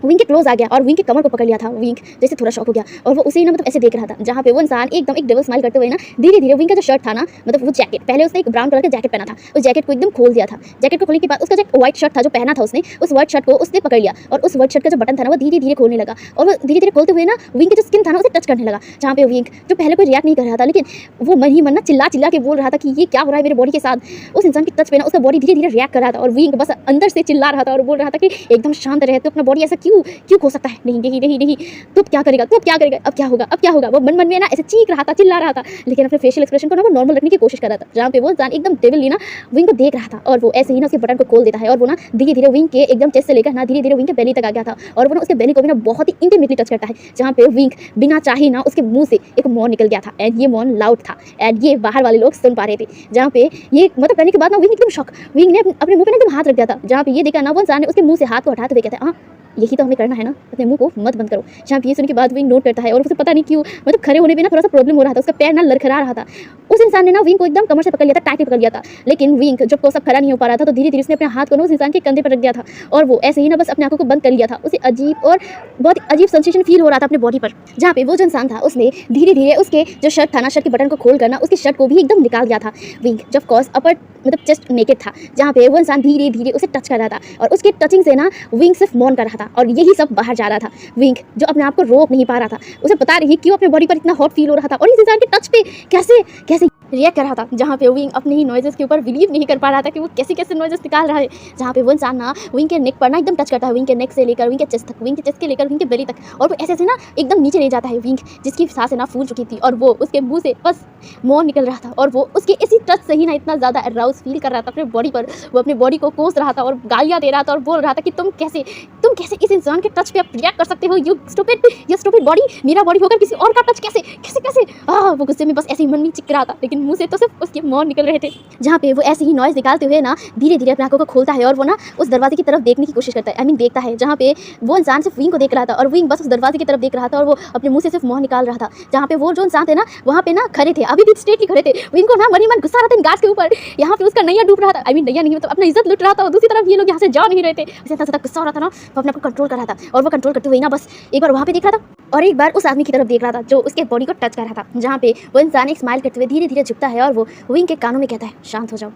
विंग के क्लोज आ गया और विंग के कमर को पकड़ लिया था। विंग जैसे थोड़ा शॉक हो गया और वो उसे ना मतलब ऐसे देख रहा था। जहाँ पे वो इंसान एकदम एक डबल स्माइल करते हुए ना धीरे धीरे विंग का जो शर्ट था ना, मतलब वो जैकेट, पहले उसने एक ब्राउन कलर का जैकेट पहना था, उस जैकेट को एकदम खोल दिया था। जैकेट को खोलने के बाद उसका जो व्हाइट शर्ट था जो पहना था उसने, उस व्हाइट शर्ट को उसने पकड़ लिया और उस व्हाइट शर्ट का जो बटन था ना वो धीरे धीरे खोलने लगा और वो धीरे धीरे खोलते हुए ना विंग की जो स्किन था ना उसे टच करने लगा। जहाँ पे विंग जो पहले कोई रिएक्ट नहीं कर रहा था, लेकिन वो मन ही मन ना चिल्ला चिल्ला के बोल रहा था कि ये क्या हो रहा है मेरे बॉडी के साथ। उस इंसान की टच पे ना उसका बॉडी धीरे धीरे रिएक्ट कर रहा था और विंग बस अंदर से चिल्ला रहा था और बोल रहा था कि एकदम शांत रहे, तो अपना बॉडी ऐसा क्यों क्यों खो सकता है, नहीं नहीं नहीं नहीं, तू क्या करेगा, तू क्या करेगा, अब क्या होगा, अब क्या होगा। वो मन मन में ना ऐसे चीख रहा था, चिल्ला रहा था, लेकिन अपने फेशियल एक्सप्रेशन को ना वो नॉर्मल रखने की कोशिश कर रहा था। जहाँ पे वो इंसान एकदम टेबली ना विंग को देख रहा था और वो ऐसे ही ना उसके बटन को खोल देता है और वो ना धीरे धीरे विंग के एकदम चेस्ट से लेकर ना धीरे धीरे विंग के बेली तक आ गया था और वो ना उसके बेली को भी ना बहुत ही इंटीमेटली टच करता है। जहाँ पे विंग बिना चाहे ना उसके मुंह से एक मौन निकल गया था एंड ये मौन लाउड था एंड ये बाहर वाले लोग सुन पा रहे थे। जहाँ पे ये मतलब करने के बाद ना विंग एकदम शॉक, विंग ने अपने मुंह पे एकदम हाथ रख दिया था। जहाँ पे ये देखा ना वो इंसान ने उसके मुंह से हाथ को हटाते हुए कहता है हाँ यही तो हमें करना है ना, अपने मुंह को मत बंद करो। जहाँ पे ये सुनने के बाद विंग नोट करता है और उसे पता नहीं क्यों मतलब खड़े होने में ना थोड़ा सा प्रॉब्लम हो रहा था, उसका पैर ना लड़खड़ा रहा था। उस इंसान ने ना विंग को एकदम कमर से पकड़ लिया था, टाइट पकड़ लिया था, लेकिन विंग जब को सब खड़ा नहीं हो पा रहा था तो धीरे धीरे उसने अपने हाथ को ना उस इंसान के कंधे पर रख दिया था और वो ऐसे ही ना बस अपने आंखों को बंद कर लिया था। उसे अजीब और बहुत अजीब सेंसेशन फील हो रहा था अपने बॉडी पर। जहाँ पे वो जो इंसान था उसने धीरे धीरे उसके जो शर्ट था ना, शर्ट के बटन को खोल करना उसकी शर्ट को भी एकदम निकाल दिया था। विंग जब कॉज अपर मतलब चेस्ट नेकेड था, जहाँ पे वो इंसान धीरे धीरे उसे टच कर रहा था और उसके टचिंग से ना विंग सिर्फ मौन कर रहा था और यही सब बाहर जा रहा था। विंग जो अपने आप को रोक नहीं पा रहा था, उसे पता नहीं क्यों अपने बॉडी पर इतना हॉट फील हो रहा था और इस इंसान के टच पे कैसे कैसे रिएक्ट कर रहा था। जहाँ पे विंग अपने ही नॉइजेस के ऊपर बिलीव नहीं कर पा रहा था कि वो कैसे कैसे नॉइजेस निकाल रहा है। जहाँ पे वो इंसान ना विंग के नेक पर ना एकदम टच करता है, विंग के नेक से लेकर विंग के चेस्ट तक, विंग के चेस्ट के लेकर विंग के बेली तक, और वो ऐसे ऐसे ना एकदम नीचे ले जाता है। विंग जिसकी सांसें ना फूल चुकी थी और वो उसके मुंह से बस मौन निकल रहा था और वो उसके इसी टच से ही ना इतना ज़्यादा अराउज फील कर रहा था अपने बॉडी पर। वो अपनी बॉडी को कोस रहा था और गालियाँ दे रहा था और बोल रहा था कि तुम कैसे इस इंसान के टच पे आप रिएक्ट कर सकते हो, यू स्टूपिड बॉडी, मेरा बॉडी होकर किसी और का टच कैसे कैसे कैसे। वो गुस्से में बस ऐसे ही मन में चिक रहा था, लेकिन मुंह से तो सिर्फ उसके मौन निकल रहे थे। जहाँ पे वो ऐसे ही नॉइज निकालते हुए ना धीरे धीरे अपनी आंखों को खोलता है और वो ना उस दरवाजे की तरफ देखने की कोशिश करता है, देखता है। जहाँ पे वो इंसान सिर्फ विंग को देख रहा था और विंग बस उस दरवाजे की तरफ देख रहा था और वो अपने मुंह से सिर्फ मौन निकाल रहा था। जहाँ पे वो जो इंसान थे ना वहाँ पे ना खड़े थे, अभी भी स्ट्रेटली खड़े थे। विंग को ना मन ही मन गुस्सा आ रहा था इन गार्ड्स के ऊपर। यहाँ पे उसका नैया डूब रहा था, नैया नहीं मतलब अपना इज्जत लुट रहा था और दूसरी तरफ ये लोग यहाँ से जा नहीं रहे थे। उसे इतना ज़्यादा गुस्सा हो रहा था ना, वो अपने आप को कंट्रोल कर रहा था और वो कंट्रोल करते हुए ना बस एक बार वहाँ पे देख रहा था और एक बार उस आदमी की तरफ देख रहा था जो उसके बॉडी को टच कर रहा था। जहाँ पे वो इंसान एक स्माइल करते हुए धीरे धीरे झुकता है और वो विंग के कानों में कहता है शांत हो जाओ,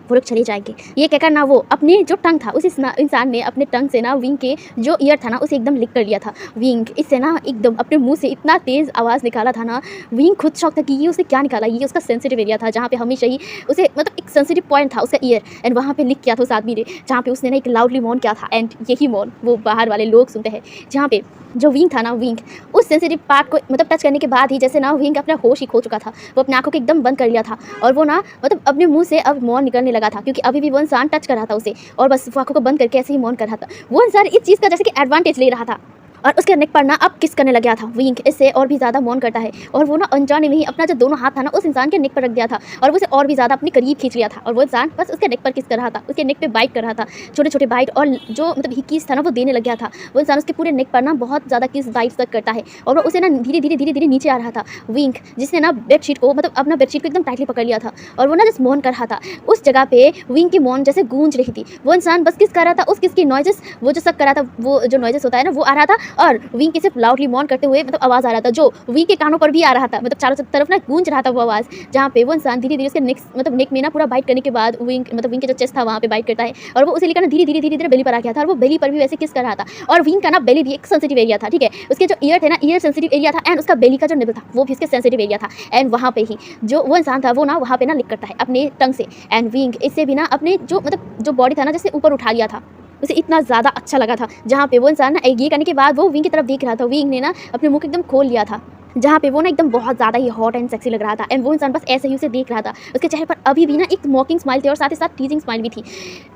वो लोग चले जाएंगे। ये कहकर ना वो अपने जो टंग था उस इंसान ने अपने टंग से ना विंग के जो ईयर था ना उसे एकदम लिक कर लिया था। विंग इससे ना एकदम अपने मुंह से इतना तेज़ आवाज़ निकाला था ना, विंग खुद शॉक था कि ये उसने क्या निकाला। ये उसका सेंसिटिव एरिया था जहाँ पे हमेशा ही उसे मतलब एक सेंसिटिव पॉइंट था उसका ईयर, एंड वहाँ पे लिक किया था उस आदमी ने। जहाँ पे उसने ना एक लाउडली मौन किया था एंड यही मौन वो बाहर वाले लोग सुनते हैं। जहाँ पे जो विंग था ना, विंग उस सेंसिटिव पार्ट को मतलब टच करने के बाद ही जैसे ना विंग अपना होश ही खो चुका था। वो अपने आंखों को एकदम बंद कर लिया था और वो ना मतलब अपने मुंह से अब मौन निकलने लगा था, क्योंकि अभी भी वो इंसान टच कर रहा था उसे और बस वो आंखों को बंद करके ऐसे ही मौन कर रहा था। वो इंसान इस चीज़ का जैसे कि एडवांटेज ले रहा था और उसके नेक पर ना अब किस करने लग गया था। विंग इससे और भी ज़्यादा मौन करता है और वो ना अनजाने में ही अपना जो दोनों हाथ था ना उस इंसान के नेक पर रख दिया था और वो उसे और भी ज़्यादा अपने करीब खींच लिया था और वो इंसान बस उसके नेक पर किस कर रहा था, उसके नेक पे बाइट कर रहा था, छोटे छोटे बाइट, और जो मतलब ही किस था ना वो देने लग गया था। वो इंसान उसके पूरे नेक पर ना बहुत ज़्यादा किस बाइट तक करता है और वो उसे ना धीरे धीरे नीचे आ रहा था। विंग जिसने ना बेडशीट को मतलब अपना बेडशीट को एकदम टाइटली पकड़ लिया था और वो ना जस्ट मौन कर रहा था। उस जगह पे विंग की मौन जैसे गूंज रही थी। वो इंसान बस किस कर रहा था, उस किस की नॉइजेस वो जो सब कर रहा था, वो जो नॉइजेस होता है ना वो आ रहा था और विंग की लाउडली मौन करते हुए मतलब आवाज़ आ रहा था जो विंग के कानों पर भी आ रहा था, मतलब चारों तरफ ना गूंज रहा था वो आवाज़। जहाँ पे वो इंसान धीरे धीरे उसके नेक में ना पूरा बाइट करने के बाद विंग के जो चेस्ट था वहाँ पे बाइट करता है और वो उसे लेकर ना धीरे धीरे बेली पर आ गया था और वो बेली पर भी वैसे किस कर रहा था। और विंग का ना बेली भी एक सेंसिटिव एरिया था, ठीक है। उसके जो ईयर थे ना, ईयर सेंसिटिव एरिया था एंड उसका बेली का जो निबल था वो भी उसके सेंसिटिव एरिया था एंड वहाँ पे ही जो वो इंसान था वो ना वहाँ पे ना लिक करता है अपने टंग से एंड विंग इससे भी ना अपने जो मतलब जो बॉडी था ना जैसे ऊपर उठा लिया था उसे इतना ज़्यादा अच्छा लगा था, जहाँ पे वो इंसान ना ये करने के बाद वो विंग की तरफ देख रहा था। विंग ने ना अपने मुँह को एकदम खोल लिया था, जहाँ पे वो ना एकदम बहुत ज़्यादा ही हॉट एंड सेक्सी लग रहा था। एंड वो इंसान बस ऐसे ही उसे देख रहा था। उसके चेहरे पर अभी भी ना एक मॉकिंग स्माइल थी और साथ ही साथ टीजिंग स्माइल भी थी।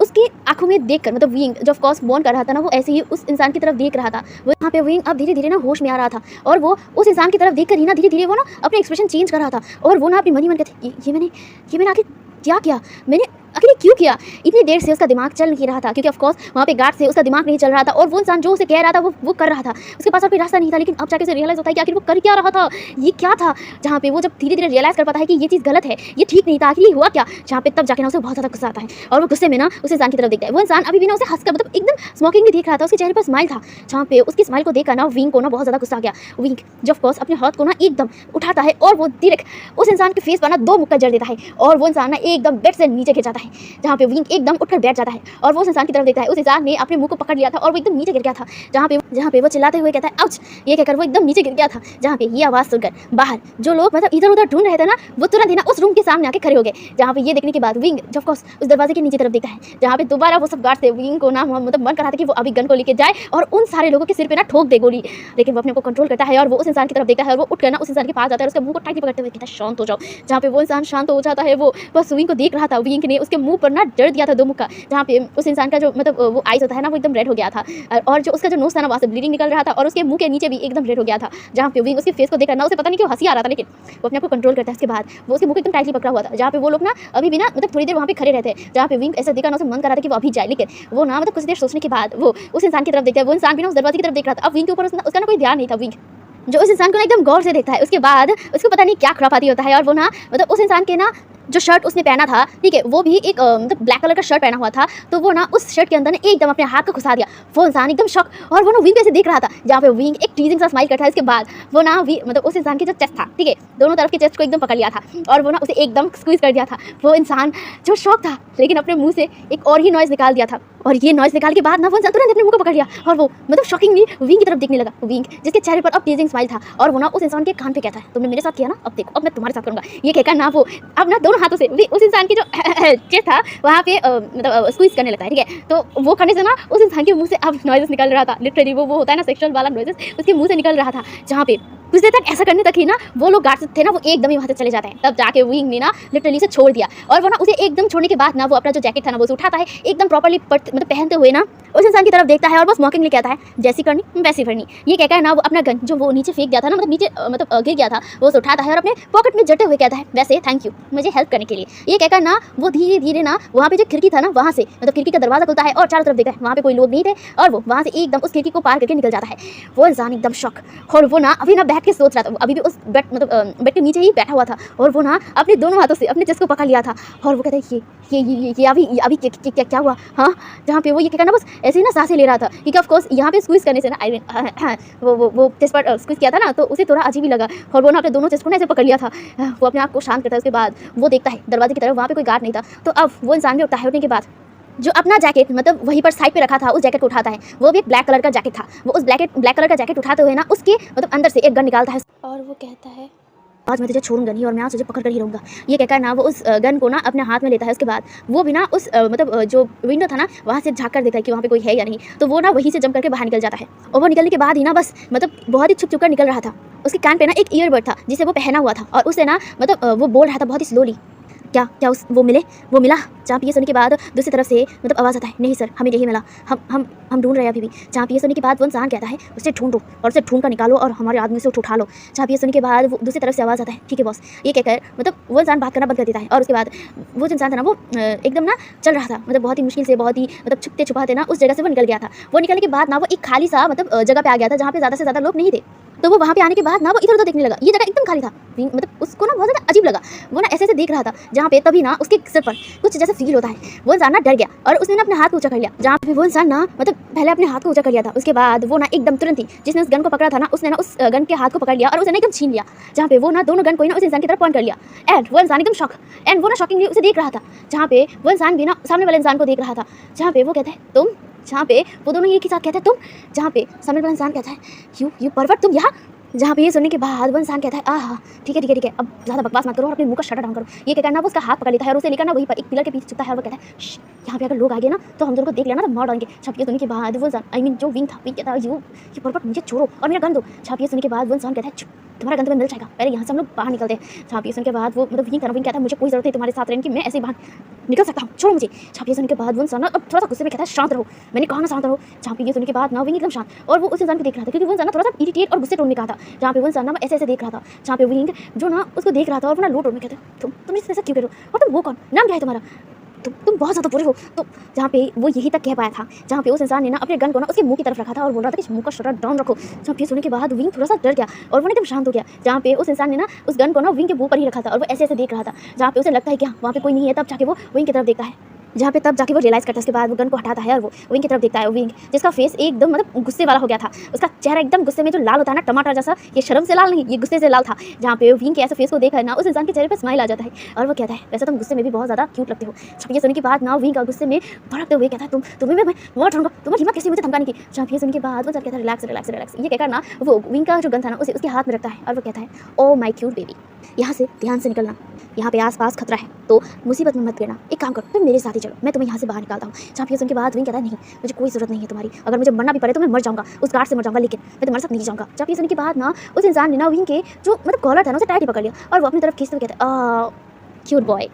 उसकी आंखों में देखकर मतलब विंग जो ऑफ कोर्स बॉर्न कर रहा था ना, वो ऐसे ही उस इंसान की तरफ देख रहा था। वो यहाँ पे विंग अब धीरे धीरे ना होश में आ रहा था और वो उस इंसान की तरफ देखकर ही ना धीरे धीरे वो ना अपने एक्सप्रेशन चेंज कर रहा था। और वो ना अपनी मन कहते ये मैंने आखिर क्या किया, मैंने आखिर क्यों किया। इतनी देर से उसका दिमाग चल नहीं रहा था, क्योंकि ऑफ कोर्स वहाँ पे गार्ड से उसका दिमाग नहीं चल रहा था और वो इंसान जो उसे कह रहा था वो कर रहा था। उसके पास और कोई रास्ता नहीं था, लेकिन अब जाके उसे रियलाइज़ होता है कि आखिर वो कर क्या रहा था, ये क्या था। जहाँ पे वो जब धीरे धीरे रियलाइज़ कर पाता है कि ये चीज़ गलत है, ये ठीक नहीं था, आखिर ये हुआ क्या। जहाँ पे तब जाके ना उसे बहुत ज़्यादा गुस्सा आता है और वो गुस्से में ना उस इंसान की तरफ देखता है। वो इंसान अभी भी ना उसे हंसकर मतलब एकदम स्मोकिंग भी देख रहा था, उसके चेहरे पर स्माइल था। जहाँ पे उसकी स्माइल को देखकर ना विंग को ना बहुत ज़्यादा गुस्सा आ गया। विंग जो ऑफ कोर्स अपने हाथ को ना एकदम उठाता है और वो डायरेक्ट उस इंसान के फेस पर ना 2 मुक्का जड़ देता है और वो इंसान ना एकदम बेड से नीचे गिर जाता है। जहाँ पे विंग एकदम उठकर बैठ जाता है और वो उस इंसान की तरफ देखता है। उस इंसान ने अपने मुंह को पकड़ लिया था और वो एकदम नीचे गिर गया था। जहाँ पे वो चिल्लाते हुए कहता है आउच, ये कहकर वो एकदम नीचे गिर गया था। जहाँ पे ये आवाज़ सुनकर बाहर जो लोग मतलब इधर उधर ढूंढ रहे थे ना, वो तुरंत ही ना उस रूम के सामने आके खड़े हो गए। जहाँ पे ये देखने के बाद विंग जो ऑफ कोर्स उस दरवाजे के नीचे तरफ देखता है, जहाँ पे दोबारा वो सब गार्ड थे। विंग को ना मतलब मन कर रहा था कि वो अभी गन को लेके जाए और उन सारे लोगों के सिर पे ना ठोक दे गोली, लेकिन वो अपने को कंट्रोल करता है और वो उस इंसान की तरफ देखता है और वो उठकर ना उस इंसान के पास जाता है और उसके मुंह को टाइटली पकड़ते हुए कहता है शांत हो जाओ। जहाँ पे वो इंसान शांत हो जाता है, वो बस विंग को देख रहा था। विंग ने उसके मुंह पर ना डर दिया था 2 मुक्का, जहाँ पे उस इंसान का जो मतलब वो आइज होता है ना, वो एकदम रेड हो गया था और जो उसका जो नोज था ना, वहाँ से ब्लीडिंग निकल रहा था और उसके मुंह के नीचे भी एकदम रेड हो गया था। जहाँ पे विंग उसके फेस को देख रहा ना, उसे पता नहीं क्यों हंसी आ रहा था, लेकिन वो अपने आप को कंट्रोल करता है। उसके बाद वो उसके मुंह को एकदम टाइटली पकड़ा हुआ था। जहाँ पे वो लोग ना अभी भी ना मतलब थोड़ी देर वहाँ पे खड़े रहते हैं। जहाँ पे विंग ऐसा देखा ना, उसे मन कर रहा था कि वो अभी जाए, लेकिन वो ना मतलब कुछ देर सोचने के बाद वो उस इंसान की तरफ देखता है। वो इंसान भी ना उस दरवाजे की तरफ देख रहा था। अब विंग के ऊपर उसका ना कोई ध्यान नहीं था। विंग जो उस इंसान को ना एकदम गौर से देखता है, उसके बाद उसको पता नहीं क्या खुरापाती होता है और वो ना मतलब उस इंसान के ना जो शर्ट उसने पहना था, ठीक है, वो भी एक मतलब ब्लैक कलर का शर्ट पहना हुआ था, तो वो ना उस शर्ट के अंदर ने एकदम अपने हाथ को घुसा दिया। वो इंसान एकदम शॉक और वो ना विंग पे देख रहा था। जहाँ पे विंग एक टीजिंग सा स्माइल करता है। इसके बाद वो ना मतलब उस इंसान की जो चेस्ट था, ठीक है, दोनों तरफ के चेस्ट को एकदम पकड़ लिया था और वो ना उसे एकदम स्क्वीज कर दिया था। वो इंसान जो शॉक था, लेकिन अपने मुंह से एक और ही नॉइज़ निकाल दिया था और ये नॉइज़ निकाल के बाद ना वो इंसान तुरंत अपने मुंह को पकड़ लिया और वो मतलब शॉकिंगली विंग की तरफ देखने लगा। विंग जिसके चेहरे पर अब टीजिंग स्माइल था और वो ना उस इंसान के कान पे कहता है तुमने मेरे साथ किया ना, अब देखो अब मैं तुम्हारे साथ करूँगा। ये कहकर ना वो अब ना दोनों हाथों से उस इंसान की जो चेस्ट था वहाँ पे मतलब स्क्वीज करने लगता है, ठीक है। तो वो करने से ना उस इंसान के मुंह से अब नॉइजेस निकल रहा था। लिटरली वो होता है ना सेक्सुअल वाला नॉइजेस, उसके मुंह से निकल रहा था। जहाँ पे कुछ देर तक ऐसा करने तक ही ना वो लोग गार्ड थे ना, वो एकदम ही वहाँ से चले जाते हैं। तब जाके विंग ने ना लिटरली से छोड़ दिया और वो ना उसे एकदम छोड़ने के बाद ना वो अपना जो जैकेट था ना वो उठाता है, एकदम प्रॉपर्ली मतलब पहनते हुए ना उस इंसान की तरफ देखता है और बस मॉकिंगली कहता है जैसी करनी वैसी भरनी। ये कहकर है ना वो अपना गन जो वो नीचे फेंक गया था ना, मतलब नीचे मतलब गिर गया था, वो उसे उठाता है और अपने पॉकेट में जटे हुए कहता है वैसे थैंक यू मुझे हेल्प करने के लिए। ये कहकर ना वो धीरे धीरे ना वहाँ पे जो खिड़की था ना, वहाँ से मतलब खिड़की का दरवाजा खुलता है और चारों तरफ देखता है, वहाँ पे कोई लोग नहीं थे और वो वहाँ से एकदम उस खिड़की को पार करके निकल जाता है। वो इंसान एकदम शॉक और वो ना अभी ना बैठ के सोच रहा था, अभी भी उस बेड मतलब बेड के नीचे ही बैठा हुआ था और वो ना अपने दोनों हाथों से अपने चेस्ट को पकड़ लिया था और वो कहता है ये अभी क्या हुआ। हाँ, जहाँ पे वो ये क्या करना बस ऐसे ही ना सांसें ले रहा था, क्योंकि ऑफ कोर्स यहाँ पे स्क्वीज करने से ना आई मीन वो चेस्ट पर स्क्वीज किया था ना, तो उसे थोड़ा अजीब ही लगा और वो ना अपने दोनों चेस्ट को ना ऐसे पकड़ लिया था। वो अपने आप को शांत करता है। उसके बाद वो देखता है दरवाजे की तरफ, वहाँ पे कोई गार्ड नहीं था। तो अब वो इंसान भी उठता है। उठने के बाद जो अपना जैकेट मतलब वहीं पर साइड पे रखा था, उस जैकेट को उठाता है। वो भी एक ब्लैक कलर का जैकेट था। वो उस ब्लैक कलर का जैकेट उठाते हुए ना उसके मतलब अंदर से एक गन निकालता है और वो कहता है आज मैं तुझे छोड़ूंगा नहीं और मैं आज तुझे पकड़ कर ही रहूँगा। ये कहकर ना वो उस गन को ना अपने हाथ में लेता है। उसके बाद वो भी ना उस मतलब जो विंडो था ना वहाँ से झाँक कर देखता है कि वहाँ पे कोई है या नहीं। तो वो ना वहीं से जंप करके बाहर निकल जाता है और वो निकलने के बाद ही ना बस मतलब बहुत ही छुप छुप कर निकल रहा था। उसके कान पे ना एक ईयरबड था जिसे वो पहना हुआ था और उसे ना मतलब वो बोल रहा था बहुत ही स्लोली क्या वो मिला। जहाँ पे ये सुनने के बाद दूसरी तरफ से मतलब आवाज़ आता है नहीं सर हमें नहीं मिला, हम ढूंढ रहे हैं अभी भी। जहाँ पे ये सुनने के बाद वो इंसान कहता है उसे ढूंढो और उसे ढूंढ कर निकालो और हमारे आदमी से उठा लो। जहाँ पे ये सुनने के बाद वो दूसरी तरफ से आवाज़ आता है ठीक है बॉस। ये कहकर मतलब वो इंसान बात करना बंद कर देता है और उसके बाद वो जो इंसान था ना वो एकदम ना चल रहा था, मतलब बहुत ही मुश्किल से बहुत ही मतलब छुपते छुपाते ना उस जगह से वो निकल गया था। वो निकलने के बाद ना वो एक खाली सा मतलब जगह पे आ गया था जहाँ पे ज़्यादा से ज़्यादा लोग नहीं थे। तो वो वहाँ पे आने के बाद ना वो इधर उधर देखने लगा। ये जगह एकदम खाली था, मतलब उसको ना बहुत ज़्यादा अजीब लगा। वो ना ऐसे देख रहा था जहाँ पे तभी ना उसके सिर पर कुछ जैसा फील होता है। वो इंसान ना डर गया और उसने ना अपने हाथ को ऊंचा कर लिया। जहाँ पे वो इंसान ना मतलब पहले अपने हाथ को ऊंचा कर लिया था, उसके बाद वो ना एकदम तुरंत ही जिसने उस गन को पकड़ा था ना उसने ना उस गन के हाथ को पकड़ लिया और उसे ना एकदम छीन लिया। जहाँ पे वो ना दोनों गन को ना उस इंसान की तरफ पॉइंट कर लिया एंड वो इंसान एकदम शॉक एंड वो ना शॉकिंगली उसे देख रहा था। जहाँ पे वो इंसान भी ना सामने वाले इंसान को देख रहा था। जहाँ पे वो कहता है तुम, जहाँ पे वो दोनों एक ही साथ कहते हैं तुम, जहाँ पे सामने वाला इंसान कहता है यू परवर्ट तुम यहाँ। जहाँ पे ये सुनने के बाद वो इंसान कहता है आहा ठीक है ठीक है ठीक है, अब ज़्यादा बकवास मत करो और अपने मुंह का शटर डाउन करो। ये क्या करना, वो उसका हाथ पकड़ लेता है और उसे लेकर ना वहीं पर एक पिलर के पीछे छुपता है और वो कहता है यहाँ पे अगर लोग आ गए ना तो हम दोनों को देख लेना तो मार डालेंगे। छापिए सुनने के बाद वो इंसान आई मीन जो विंग था, विंग कहता है ये परपट मुझे छोड़ो और मेरा गन दो। छापिए सुनने के बाद वो इंसान कहता है चुप, तुम्हारा गन तुम्हें मिल जाएगा, पहले यहाँ से हम लोग बाहर निकलते हैं। छापिए सुनने के बाद वो मतलब विंग कहता है मुझे कोई ज़रूरत नहीं तुम्हारे साथ रहने की, मैं ऐसे ही बाहर निकल सकता हूँ, छोड़ो मुझे। छापिए सुनने के बाद वो इंसान अब थोड़ा सा गुस्से में कहता है शांत रहो, मैंने कहा ना शांत रहो। छापिए सुनने के बाद ना विंग एकदम शांत और वो उस इंसान को देख रहा था क्योंकि वो इंसान थोड़ा सा इरिटेट और गुस्से टोन में कहा था। जहाँ पे वो इंसान ना ऐसे ऐसे देख रहा था, जहाँ पे विंग जो ना उसको देख रहा था और वो ना लो टोन में कहता है तुम इस तरह से क्यों कर रहे हो और तुम वो कौन, नाम क्या है तुम्हारा, तुम बहुत ज़्यादा बुरे हो। तो जहाँ पे वो यही तक कह पाया था, जहाँ पे उस इंसान ने ना अपने गन को ना उसके मुंह की तरफ रखा था और बोल रहा था कि मुंह का शटर डाउन रखो। जहाँ पे सुनने के बाद विंग थोड़ा सा डर गया और वो एकदम शांत हो गया। जहाँ पे उस इंसान ने ना उस गन को ना विंग के मुंह पर ही रखा था और वो ऐसे ऐसे देख रहा था, जहाँ पे उसे लगता है कि वहाँ पे कोई नहीं है, तब जाके वो विंग की तरफ देखता है। जहाँ पे तब जाके वो रियलाइज़ करता है, उसके बाद वो गन को हटाता है और वो विंग की तरफ देखता है। विंग जिसका फेस एकदम मतलब गुस्से वाला हो गया था, उसका चेहरा एकदम गुस्से में जो लाल होता है ना टमाटर जैसा, ये शर्म से लाल नहीं, ये गुस्से से लाल था। जहाँ पे विंग के ऐसे फेस को देखा है ना उस इंसान के चेहरे पर स्माइल आ जाता है और वो कहता है वैसे तुम गुस्से में भी बहुत ज़्यादा क्यूट लगते हो। ये सुनने के बाद ना विंग का गुस्से में भड़कते हुए कहता है तुम्हें मैं मार दूंगा, तुम्हारी हिम्मत कैसी मुझे धमकाने की। जहाँ ये सुनने के बाद वो कहता है रिलैक्स रिलैक्स रिलैक्स, ये कहकर ना वो विंग का जो गन था ना उसे उसके हाथ में रखता है और वो कहता है ओ माय क्यूट बेबी, यहाँ से ध्यान से निकलना, यहाँ पे आसपास खतरा है तो मुसीबत में मत गिरना, एक काम करो तुम मेरे साथ ही चलो, मैं तुम्हें यहाँ से बाहर निकालता हूँ। जहाँ ये सुनने के बाद विंग कहता है नहीं मुझे कोई जरूरत नहीं है तुम्हारी, अगर मुझे मरना भी पड़े तो मैं मर जाऊँगा, उस गार्ड से मर जाऊँगा, लेकिन मैं तुम्हारे साथ नहीं जाऊँगा। जहाँ ये सुनने के बाद ना उस इंसान ने ना विंग के जो मतलब कॉलर था ना उसे टाइट ही पकड़ लिया और वो अपनी तरफ खींचते हुए कहता है क्यूट बॉय,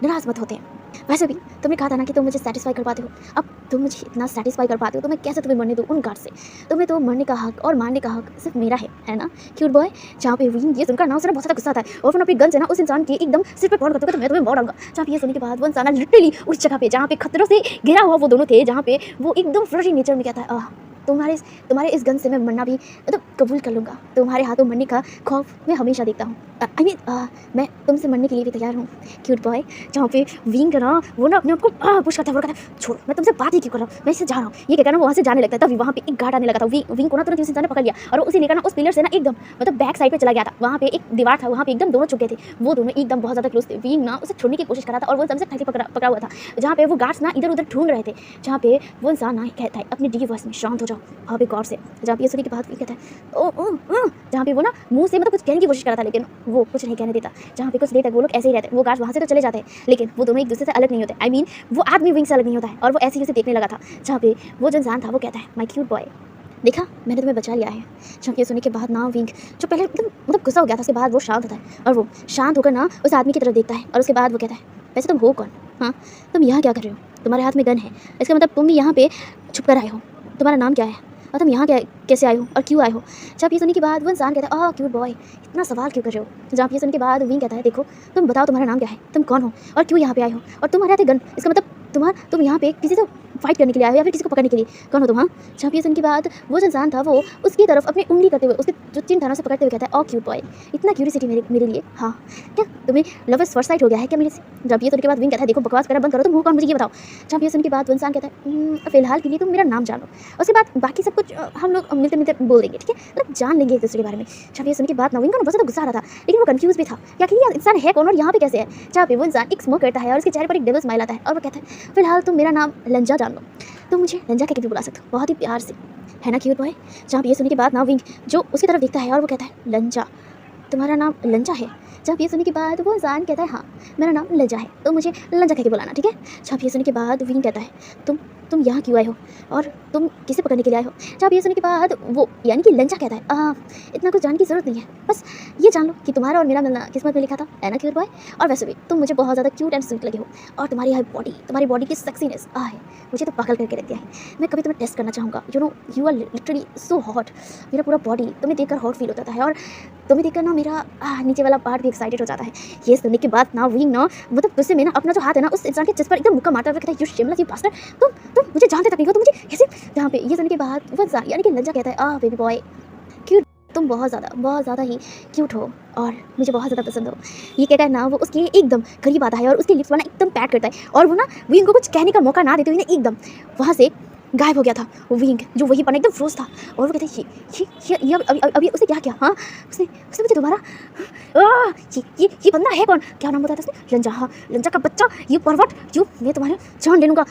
नाराज मत होते हैं, वैसे भी तुमने कहा था ना कि तुम मुझे सेटिस्फाई कर पाते हो, अब तुम मुझे इतना सेटिस्फाई कर पाते हो तो मैं कैसे तुम्हें मरने दूँ उन गार्ड से, तुम्हें तो मरने का हक और मारने का हक सिर्फ मेरा है ना क्यूट बॉय। जहाँ पे विंग ये सुनकर ना उसे बहुत ज़्यादा गुस्सा आता है और फिर अपनी गन से ना उस इंसान के एकदम सिर पर पॉइंट करते हुए तो मैं तुम्हें मार दूंगा। जहाँ पे ये सुनने के बाद वो इंसान लिटरली उस जगह पे जहाँ पे खतरों से घिरा हुआ वो दोनों थे, जहाँ पे वो एकदम फ्रेश नेचर में कहता है तुम्हारे इस गन से मैं मरना भी मतलब कबूल कर लूँगा, तुम्हारे हाथों मरने का खौफ मैं हमेशा देखता हूँ, आई मीन मैं तुमसे मरने के लिए भी तैयार हूँ क्यूट बॉय। जहाँ पे विंग ना वो ना अपने आप को पुश करता है, वो कहता है छोड़ मैं तुमसे बात ही क्यों कर रहा हूँ, मैं इससे जा रहा हूँ। ये कहकर ना वो वहाँ से जाने लगता है, तभी वहाँ पे एक गार्ड आने लगा था, विंग को ना तुरंत उस इंसान ने पकड़ लिया और उसे लेकर ना उस पिलर से ना एकदम मतलब बैक साइड पे चला गया था। वहाँ पे एक दीवार था, वहाँ पे एकदम दोनों चुके थे, वो दोनों एकदम बहुत ज़्यादा क्लोज थे। विंग ना उसे छोड़ने की कोशिश कर रहा था और वो सबसे टाइटली पकड़ा हुआ था। जहाँ पे वो गार्ड्स ना इधर उधर ढूंढ रहे थे, जहाँ पे वो इंसान ना कहता है अपने डी वॉइस में शांत हो जाओ वहाँ पे गॉड से। जहाँ पे ये सुनने के बाद कहता है ओ जहाँ पे वो ना मुंह से मतलब कुछ कहने की कोशिश कर रहा था लेकिन वो कुछ नहीं कहने देता। जहाँ पे कुछ देर तक वो लोग ऐसे ही रहते हैं, वो गार्ड्स वहाँ से तो चले जाते हैं लेकिन वो दोनों एक दूसरे से अलग नहीं होते, आई मीन वो आदमी विंग से अलग नहीं होता है और वो ऐसे ही उसे देखने लगा था। जहाँ पे वो जो इंसान था वो कहता है माय क्यूट बॉय, देखा मैंने तुम्हें बचा लिया है। जब ये सुनने के बाद ना विंग जो पहले एकदम मतलब गुस्सा हो गया था, उसके बाद वो शांत होता है और वो शांत होकर ना उस आदमी की तरफ देखता है और उसके बाद वो कहता है वैसे तुम हो कौन, हाँ तुम यहाँ क्या कर रहे हो, तुम्हारे हाथ में गन है, इसका मतलब तुम भी यहाँ पे छुप कर आए हो, तुम्हारा नाम क्या है और तुम यहाँ कैसे आए हो और क्यों आए हो। जब ये सुनने के बाद वो इंसान कहता है क्यूट बॉय इतना सवाल क्यों कर रहे हो। जब ये सुनने के बाद विंग कहता है देखो तुम बताओ तुम्हारा नाम क्या है, तुम कौन हो और क्यों यहाँ पे आए हो और तुम्हारे हाथ है गन, इसका मतलब तुम यहाँ पे किसी से फाइट करने के लिए आए हो या फिर किसी को पकड़ने के लिए, कौन हो तुम। हाँ जब ये सुनने के बाद वो जो इंसान था वो उसकी तरफ अपनी उंगली करते हुए उसके जो चिन्ह था ना उसे पकड़ते हुए कहता है क्यूट बॉय इतना क्यूरियोसिटी मेरे लिए, हाँ क्या तुम्हें लव एट फर्स्ट साइट हो गया है क्या मेरे से। जब ये सुनने के बाद विंग कहता है देखो बकवास करना बंद करो, तुम हो कौन मुझे ये बताओ। जब ये सुनने के बाद वो इंसान कहता है फिलहाल के लिए तुम मेरा नाम जानो, उसके बाद बाकी सब कुछ हम लोग मिलते मिलते बोल देंगे, ठीक है मतलब जान लेंगे एक दूसरे के बारे में। जब ये सुनने के बाद विंग को बहुत ज़्यादा गुस्सा आ रहा था लेकिन वो कंफ्यूज भी था कि आखिर ये इंसान है कौन और यहाँ पे कैसे है। जहाँ पे वो इंसान एक स्मोक करता है और उसके चेहरे पर एक डेविल स्माइल आता है और वो कहता है फिलहाल तुम मेरा नाम लंजा जान लो, तुम मुझे लंजा कहकर भी बुला सकते हो बहुत ही प्यार से, है ना क्यूट बॉय। जहाँ पे ये सुनने के बाद ना विंग जो उसकी तरफ देखता है और वो कहता है लंजा, तुम्हारा नाम लंजा है। जब ये सुनने के बाद वो इंसान कहता है हाँ मेरा नाम लंजा है तो मुझे लंजा कहकर बुलाना, ठीक है। जब ये सुनने के बाद विंग कहता है तुम यहाँ क्यों आए हो और तुम किसे पकड़ने के लिए आए हो। जब ये सुनने के बाद वो यानी कि लंजा कहता है इतना कुछ जानने की ज़रूरत नहीं है, बस ये जान लो कि तुम्हारा और मेरा मिलना किस्मत में लिखा था, है ना क्यूट बॉय। और वैसे भी तुम मुझे बहुत ज़्यादा क्यूट एंड स्वीट लगे हो और तुम्हारी बॉडी की सेक्सीनेस मुझे तो पागल करके रख दिया है। मैं कभी तुम्हें टेस्ट करना चाहूँगा, you are literally so hot, मेरा पूरा बॉडी तुम्हें देखकर हॉट फील होता है और तुम्हें देखकर ना मेरा नीचे वाला पार्ट भी एक्साइटेड हो जाता है। ये सुनने के बाद ना विंग ना मतलब गुस्से में ना अपना जो हाथ है ना उस इंसान के चेस्ट पर एकदम मुक्का मारता हुआ कहता है यू शिमला यू बास्टर्ड, तुम मुझे जानते तक नहीं हो, तुम मुझे कैसे। जहाँ पे ये सुनने के बाद वो यानी कि लंजा कहता है बेबी बॉय क्यूट, तुम बहुत ज़्यादा ही क्यूट हो और मुझे बहुत ज़्यादा पसंद हो। ये कहता है ना वो उसके एकदम करीब आता है और उसके लिप्स वाला एकदम पैट करता है और वो ना विंग को कुछ कहने का मौका ना देते हुए ना एकदम वहाँ से गायब हो गया था वो विंग, जो वहीं पर एकदम फ्रोज था। और वो कहते हैं ये अभी उसने क्या किया? हाँ, उसने उसने मुझे दोबारा ये बंदा है कौन? क्या नाम बताया था उसने? लंजा। हाँ, लंजा का बच्चा, ये परवट, जो मैं तुम्हारे जान ले लूँगा।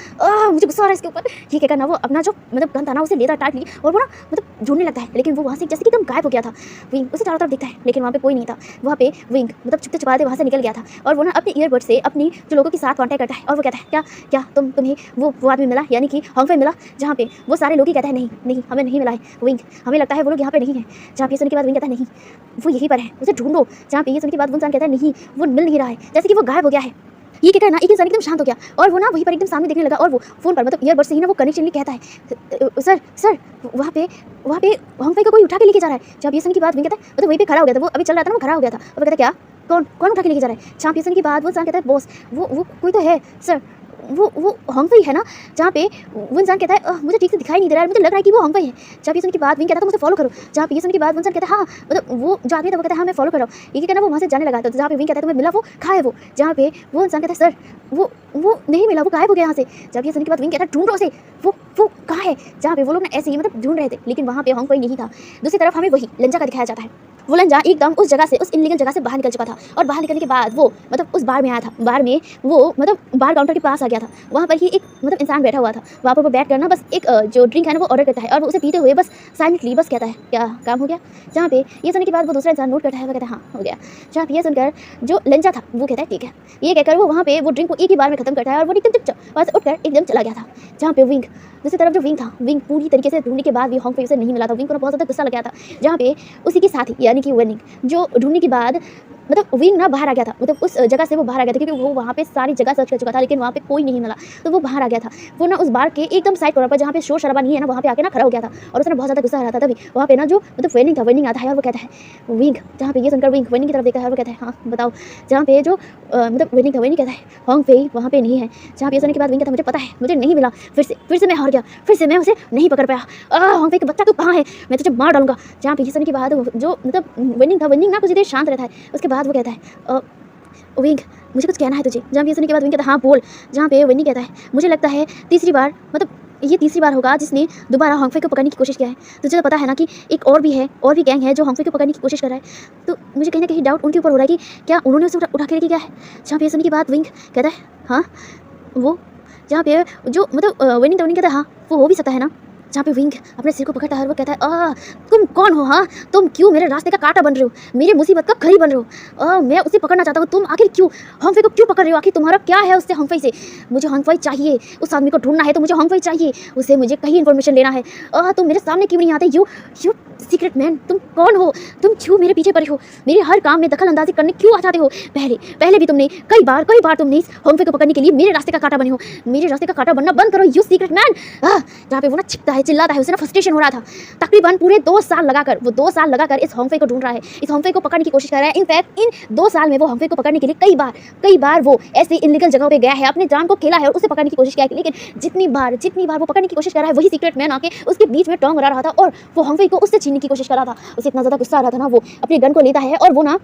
मुझे गुस्सा आ रहा है इसके ऊपर। ये कहकर ना वो अपना जो मतलब गन था ना उसे लेता टाइट ली, और वो ना मतलब ढूंढने लगता है, लेकिन वो वहाँ से जैसे कि एकदम गायब हो गया था। विंग उसे चारों तरफ दिखता है, लेकिन वहाँ पे कोई नहीं था। वहाँ पे विंग मतलब छुपते छुपाते वहाँ से निकल गया था, और वो ना अपने ईयरबड से अपनी जो लोगों के साथ कॉन्टैक्ट करता है, और वो कहता है क्या क्या तुम्हें वो आदमी मिला, यानी कि हॉन्गफे मिला? जहाँ पे वो सारे लोग ही कहते हैं नहीं नहीं हमें नहीं मिला है विंग, हमें लगता है वो लोग यहाँ पे नहीं है। जहाँ पे ये सुनने के बाद विंग कहता है नहीं वो यहीं पर है, उसे ढूंढो। जहाँ पे ये सुनने के बाद वो इंसान कहता है नहीं वो मिल नहीं रहा है, जैसे कि वो गायब हो गया है। ये कहकर ना एक इंसान एकदम शांत हो गया, और वो ना वहीं पर एकदम सामने देखने लगा, और वो फोन पर मतलब ईयरबड से ही ना वो कनेक्शन कहता है सर वहाँ पे हॉन्गफे को कोई उठा के लेके जा रहा है। जब ये सुनने की बात विंग कहता है मतलब वहीं पे खड़ा हो गया था, वो अभी चल रहा था ना, वो खड़ा हो गया था, और वो कहता है क्या कौन उठा के लेके जा रहा है? जहाँ पे सुनने की बात वो इंसान कहता है बॉस वो कोई तो है सर, वो हॉन्गफे है ना? जहाँ पे वो इंसान कहता है मुझे ठीक से दिखाई नहीं दे रहा है, मुझे लग रहा है कि वो हॉन्गफे है। जब ये सुनने की बात विंग कहता है तो मुझे फॉलो करो। जहाँ पे ये सुनने की बात वो इंसान कहता है हाँ मतलब वो जो आदमी था वो कहता है हाँ मैं फॉलो कर रहा हूँ। ये कहना वो वहाँ से जाने लगा था, जहाँ पे विंग कहता है तुम्हें मिला वो कहाँ है वो? जहाँ पे वो इंसान कहता है सर वो नहीं मिला, वो गायब हो गया यहाँ से। जब ये सुनने के बाद विंग कहता है ढूंढो उसे, वो कहाँ है? जहाँ पे वो लोग ना ऐसे ही मतलब ढूंढ रहे थे, लेकिन वहाँ पे हॉन्गफे नहीं था। दूसरी तरफ हमें वही लंजा का दिखाया जाता है। वो लंजा एकदम उस जगह से, उस इनलीगल जगह से बाहर निकल चुका था, और बाहर निकलने के बाद वो मतलब उस बार में आया था। बार में वो मतलब बार काउंटर के पास आ गया था, वहाँ पर ही एक मतलब इंसान बैठा हुआ था। वहाँ पर वो बैठ कर ना बस एक जो ड्रिंक है ना वो ऑर्डर करता है, और वो उसे पीते हुए बस साइलेंटली बस कहता है क्या काम हो गया? जहाँ पे ये सुनने के बाद वो दूसरा इंसान नोट करता है, वो कहता है हाँ हो गया। जहाँ पे ये सुनकर जो लंजा था वो कहता है ठीक है। ये कहकर वो वहाँ पे वो ड्रिंक को एक ही बार में खत्म करता है, और वो एकदम चुपचाप वहाँ से उठकर एकदम चला गया था। जहाँ पे विंग दूसरी तरफ जो विंग था, विंग पूरी तरीके से ढूंढने के बाद भी हॉन्गफे उसे नहीं मिला था। विंग को बहुत ज़्यादा गुस्सा लग गया था। जहाँ पे उसी के साथ ही यानी कि वेनिंग जो ढूंढने के बाद मतलब विंग ना बाहर आ गया था, मतलब उस जगह से वो बाहर आ गया था, क्योंकि वो वहाँ पे सारी जगह सर्च कर चुका था, लेकिन वहाँ पे कोई नहीं मिला, तो वो बाहर आ गया था। वो ना उस बार के एकदम साइड कॉर्नर पर जहाँ पे शोर शराबा नहीं है ना, वहाँ पे आके ना खड़ा हो गया था, और उसने बहुत ज़्यादा गुस्सा आ रहा था। तभी वहाँ पे ना जो मतलब वेनिंग था, वेनिंग आता है और वो कहता है विंग, जहाँ पे ये सुनकर विंग वेनिंग की तरफ देखता है और वो कहता है हाँ बताओ। जहाँ पे जो मतलब वेनिंग था, वेनिंग कहता है हॉन्गफे वहाँ पे नहीं है। जहाँ पे ये सुनने के बाद विंग कहता है मुझे पता है, मुझे नहीं मिला, फिर से मैं हार गया, फिर से मैं उसे नहीं पकड़ पाया। हॉन्गफे का बच्चा तू कहाँ है, मैं तुझे मार डालूंगा। जहाँ पे ये सुनने के बाद जो मतलब वेनिंग था, वेनिंग ना कुछ देर शांत रहता है, उसके बाद वो कहता है विंग मुझे कुछ कहना है तुझे। जहाँ पे ये सुनने के बाद विंग कहता है हाँ बोल। जहाँ पे विंग कहता है मुझे लगता है तीसरी बार मतलब ये तीसरी बार होगा जिसने दोबारा हॉन्गफे को पकड़ने की कोशिश किया है। तुझे तो पता है ना कि एक और भी है, और भी गैंग है जो हॉन्गफे को पकड़ने की कोशिश कर रहा है, तो मुझे कहीं ना कहीं डाउट उनके ऊपर हो रहा है कि क्या उन्होंने उसे उठा के लेके गया है। जहाँ पे ये सुनने के बाद विंग कहता है हाँ वो, जहाँ पे जो मतलब विनिंग कहता है हाँ वो हो भी सकता है ना। जहाँ पे विंग अपने सिर को पकड़ता है और वो कहता है तुम कौन हो? हाँ तुम क्यों मेरे रास्ते का कांटा बन रहे हो, मेरी मुसीबत का खड़ी बन रहे हो? मैं उसे पकड़ना चाहता हूँ, तुम आखिर क्यों हॉन्गफे को क्यों पकड़ रहे हो? आखिर तुम्हारा क्या है उससे हॉन्गफे से? मुझे हॉन्गफे चाहिए, उस आदमी को ढूंढना है तो मुझे हॉन्गफे चाहिए, उसे मुझे कहीं इन्फॉर्मेशन लेना है। तुम मेरे सामने क्यों नहीं आते? यू सीक्रेट मैन, तुम कौन हो? तुम क्यों मेरे पीछे पड़े हो? मेरे हर काम में दखल अंदाजी करने क्यों आ जाते हो? पहले भी तुमने कई बार तुमने इस हॉन्गफे को पकड़ने के लिए मेरे रास्ते का कांटा बने हो। मेरे रास्ते का कांटा बनना बंद करो यू सीक्रेट मैन। जहाँ पे वो ना चिल्लाता है, चिल्लाता है, उसे ना फ्रस्ट्रेशन हो रहा था। तकरीबन पूरे 2 साल लगाकर वो 2 साल लगाकर इस हॉन्गफे को ढूंढ रहा है, इस हॉन्गफे को पकड़ने की कोशिश कर रहा है। इनफैक्ट इन 2 साल में वो हॉन्गफे को पकड़ने के लिए कई बार वो ऐसी इलीगल जगहों पे गया है, अपने जान को खेला है और उसे पकड़ने की कोशिश किया है, लेकिन जितनी बार वो पकड़ने की कोशिश कर रहा है, वही सीक्रेट मैन आके उसके बीच में टोंग रहा था और वो हॉन्गफे को उससे छीनने की कोशिश कर रहा था। उसे इतना ज़्यादा गुस्सा आ रहा था ना, वो अपनी गन को लेता है और वो ना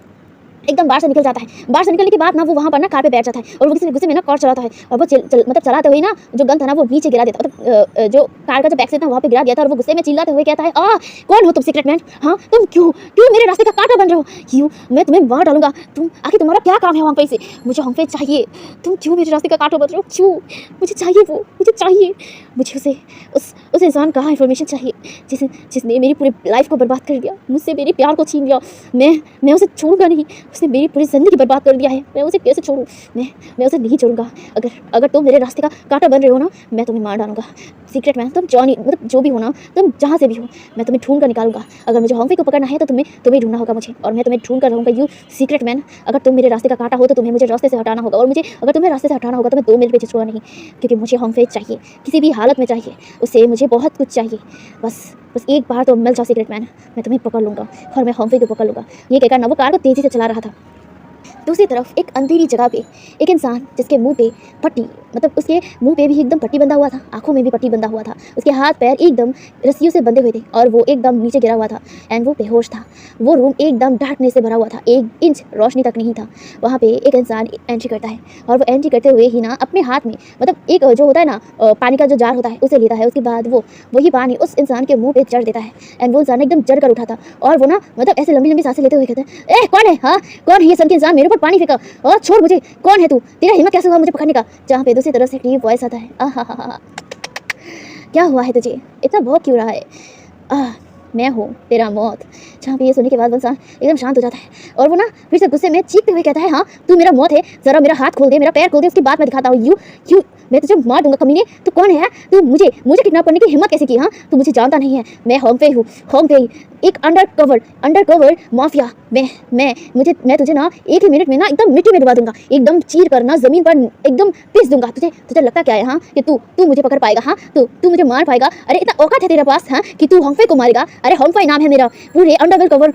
एकदम बाहर से निकल जाता है। बाहर से निकलने के बाद ना वो वहाँ पर ना कार पे बैठ जाता है और वो किसी गुस्से में ना कार चलाता है और वो मतलब चलाते हुए ना जो गन था ना वो नीचे गिरा देता, मतलब जो कार का जो बैक सीट था वहाँ पे गिरा दिया था और वो गुस्से में चिल्लाते हुए कहता है कौन हो तुम सीक्रेट मैन? हाँ तुम क्यों मेरे रास्ते का कांटा बन रहे हो? क्यों मैं तुम्हें मार डालूंगा। तुम आखिर तुम्हारा क्या काम है हॉन्गफे से? मुझे हॉन्गफे चाहिए। तुम क्यों मेरे रास्ते का कांटा बन रहे हो? क्यों? मुझे चाहिए, वो मुझे चाहिए। मुझे उसे उस इंसान का इन्फॉर्मेशन चाहिए जिसने मेरी पूरी लाइफ को बर्बाद कर दिया, मुझसे मेरे प्यार को छीन लिया। मैं उसे छोड़ूंगा नहीं, उसने मेरी पूरी ज़िंदगी बर्बाद कर दिया है। मैं उसे कैसे छोड़ूं? मैं उसे नहीं छोड़ूंगा। अगर तुम मेरे रास्ते का कांटा बन रहे हो ना, मैं तुम्हें मार डालूंगा। सीक्रेट मैन तुम जॉनी मतलब जो भी हो ना, तुम जहाँ से भी हो, मैं तुम्हें ढूंढ कर निकालूंगा। अगर मुझे हॉन्गफे को पकड़ना है तो तुम्हें ढूंढना होगा मुझे, और मैं तुम्हें ढूंढ कर रहूँगा। यू सीक्रेट मैन, अगर तुम मेरे रास्ते का कांटा हो तो तुम्हें मुझे रास्ते से हटाना होगा, और मुझे अगर तुम्हें रास्ते से हटाना होगा तो मैं 2 मिनट भी छोड़ूंगा नहीं, क्योंकि मुझे हॉन्गफे चाहिए, किसी भी हालत में चाहिए उसे। मुझे बहुत कुछ चाहिए, बस एक बार तो मिल जाओ सीक्रेट मैन, मैं तुम्हें पकड़ लूँगा और मैं हॉन्गफे को पकड़ लूँगा। ये कहकर ना वो कार को तेज़ी से चला रहा था। दूसरी तरफ एक अंधेरी जगह पे एक इंसान जिसके मुंह पे पट्टी, मतलब उसके मुंह पे भी एकदम पट्टी बंधा हुआ था, आंखों में भी पट्टी बंधा हुआ था, उसके हाथ पैर एकदम रस्सियों से बंधे हुए थे और वो एकदम नीचे गिरा हुआ था एंड वो बेहोश था। वो रूम एकदम डार्कनेस से भरा हुआ था, 1 इंच रोशनी तक नहीं था। वहाँ पे एक इंसान एंट्री करता है और वो एंट्री करते हुए ही ना अपने हाथ में, मतलब एक जो होता है ना पानी का जो जार होता है उसे लेता है। उसके बाद वो वही पानी उस इंसान के मुंह पे चढ़ देता है एंड वो इंसान एकदम जड़ कर उठा था और वो ना मतलब ऐसे लंबी लंबी सांसें लेते हुए कहता है, ए कौन है, हाँ कौन है ये सन के इंसान, मेरे ऊपर पानी फेंका और छोड़ मुझे, कौन है तू, तेरा हिम्मत कैसे हुआ मुझे पकड़ने का। जहाँ पे दूसरी तरफ से डीप वॉइस आता है, आहा क्या हुआ है तुझे, इतना भौंक क्यों रहा है, मैं हूँ तेरा मौत। जहाँ पे ये सुनने के बाद वो इंसान एकदम शांत हो जाता है और वो ना फिर से गुस्से में चीखते हुए कहता है, हाँ तू मेरा मौत है, जरा मेरा हाथ खोल दे, मेरा पैर खोल दे, उसके बाद मैं दिखाता हूँ यू मैं तुझे मार दूंगा कमीने। तू कौन है, तू मुझे किडनैप करने की हिम्मत कैसे की, हाँ तू मुझे जानता नहीं है, मैं होंगफेई हूँ, होंगफेई एक अंडरकवर माफिया। मैं तुझे ना 1 ही मिनट में ना एकदम मिट्टी में डुबा दूंगा, एकदम चीर कर ना जमीन पर एकदम पीस दूंगा। तुझे लगता क्या है, हाँ कि तू मुझे पकड़ पाएगा, हाँ तू मुझे मार पाएगा, अरे इतना औकात है तेरे पास, हाँ कि तू होंगफेई को मारेगा। अरे होंगफेई नाम है मेरा, पूरे अंडरवर्ल्ड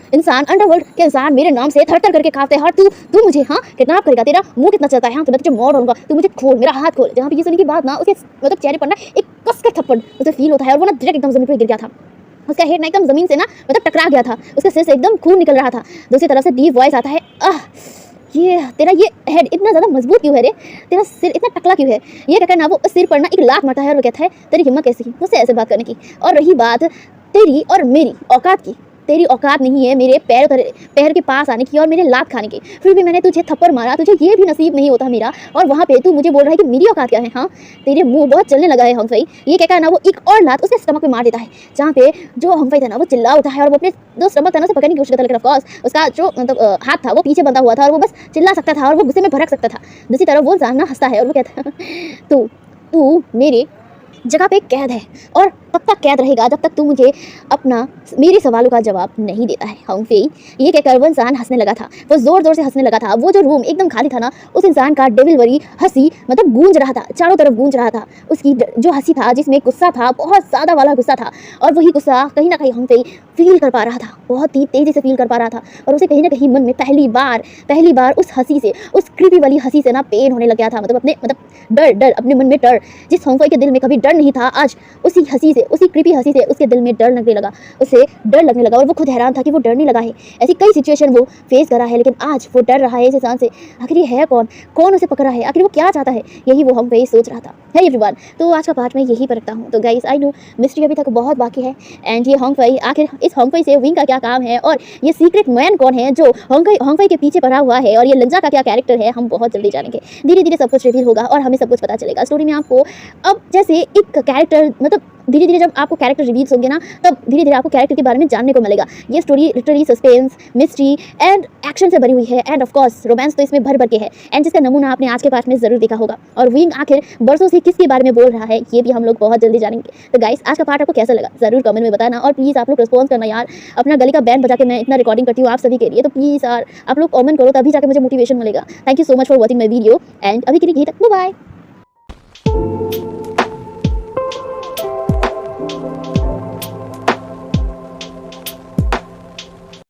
के इंसान मेरे नाम से थर करके कांपते हैं और तू मुझे हाँ किडनैप करेगा, तेरा मुंह कितना चलता है, हाँ तो मैं तुझे मार दूंगा, तू मुझे खोल, मेरा हाथ खोल। जहाँ पे ये सुनने के बाद ना उसके मतलब चेहरे पर ना एक कस का थप्पड़ उसे फील होता है और वो ना डायरेक्ट एकदम जमीन पर गिर गया था। उसका हेड ना एकदम जमीन से ना मतलब टकरा गया था, उसके सिर से एकदम खून निकल रहा था। दूसरी तरफ से डीप वॉइस आता है, ये तेरा ये हेड इतना ज़्यादा मजबूत क्यों है रे, तेरा सिर इतना टकला क्यों है। ये कहकर ना वो उस सिर पर ना एक लात मारता है और वो कहता है, तेरी हिम्मत कैसी मुझसे ऐसे बात करने की, और रही बात तेरी और मेरी औकात की, तेरी औकात नहीं है मेरे पैर के पास आने की और मेरे लात खाने की, फिर भी मैंने तुझे थप्पड़ मारा, तुझे ये भी नसीब नहीं होता मेरा, और वहाँ पे तू मुझे बोल रहा है कि मेरी औकात क्या है, हाँ तेरे मुंह बहुत चलने लगा है होंगफेई। ये कहकर ना वो एक और लात उसके स्टमक में मार देता है, जहाँ पे जो होंगफेई था ना वो चिल्ला उठा है और वो अपने जो स्टमक था ना उसे पकड़ने की कोशिश करता है, लेकिन ऑफकोर्स उसका जो मतलब हाथ था वो पीछे बंधा हुआ था और वो बस चिल्ला सकता था और वो गुस्से में भड़क सकता था। दूसरी तरफ वो इंसान ना हंसता है और वो कहता है, तू मेरे जगह पे कैद है और तब तक कैद रहेगा जब तक तू मुझे मेरे सवालों का जवाब नहीं देता है, होंगफेई। ये कहकर वो इंसान हंसने लगा था, वो जोर जोर से हंसने लगा था। वो जो रूम एकदम खाली था ना, उस इंसान का डेविल वरी हंसी मतलब गूंज रहा था, चारों तरफ गूंज रहा था। उसकी जो हंसी था जिसमें गुस्सा था, बहुत ज़्यादा वाला गुस्सा था, और वही गुस्सा कहीं ना कहीं होंगफेई फील कर पा रहा था, बहुत ही तेज़ी से फील कर पा रहा था। और उसे कहीं ना कहीं मन में पहली बार उस हंसी से, उस क्रीपी वाली हंसी से ना पेन होने लग गया था, मतलब डर अपने मन में डर, जिस होंगफेई के दिल में कभी डर नहीं था, आज उसी हंसी से, उसी क्रीपी हंसी से उसके दिल में डर लगने लगा, उसे डर लगने लगा। और वो खुद हैरान था कि वो डरने लगा है। ऐसी कई सिचुएशन वो फेस कर रहा है, लेकिन आज वो डर रहा है इस इंसान से। आखिर ये है कौन उसे पकड़ रहा है, आखिर वो क्या चाहता है, यही वो होंगफेई सोच रहा था। है एवरीवन, तो आज का पार्ट मैं यही पर रखता हूँ। तो गाइस आई नो मिस्ट्री अभी तक बहुत बाकी है एंड ये होंगफेई, आखिर इस होंगफेई से विंग का क्या काम है और ये सीक्रेट मैन कौन है जो होंगफेई के पीछे पड़ा हुआ है, और ये लंजा का क्या कैरेक्टर है, हम बहुत जल्दी जानेंगे। धीरे धीरे सब कुछ रिवील होगा और हमें सब कुछ पता चलेगा स्टोरी में। आपको अब जैसे एक कैरेक्टर मतलब धीरे धीरे जब आपको कैरेक्टर रिवील्स होंगे ना, तब धीरे धीरे आपको कैरेक्टर के बारे में जानने को मिलेगा। ये story literally suspense, mystery and action से भरी हुई है एंड ऑफ कोर्स रोमांस तो इसमें भर के है, एंड जिसका नमूना आपने आज के पार्ट में जरूर देखा होगा। और विंग आखिर बरसों से किसके बारे में बोल रहा है, ये भी हम लोग बहुत जल्दी जानेंगे। तो गाइस आज का पार्ट आपको कैसा लगा जरूर कमेंट में बताना, और प्लीज़ आप लोग रिस्पॉन्स करना यार। अपना गली का बैंड बजा के मैं इतना रिकॉर्डिंग करती हूँ आप सभी के लिए, तो प्लीज़ यार आप लोग कमेंट करो, तभी जाकर मुझे मोटिवेशन मिलेगा। Thank you so much for watching my video and अभी के लिए यही तक, बाय।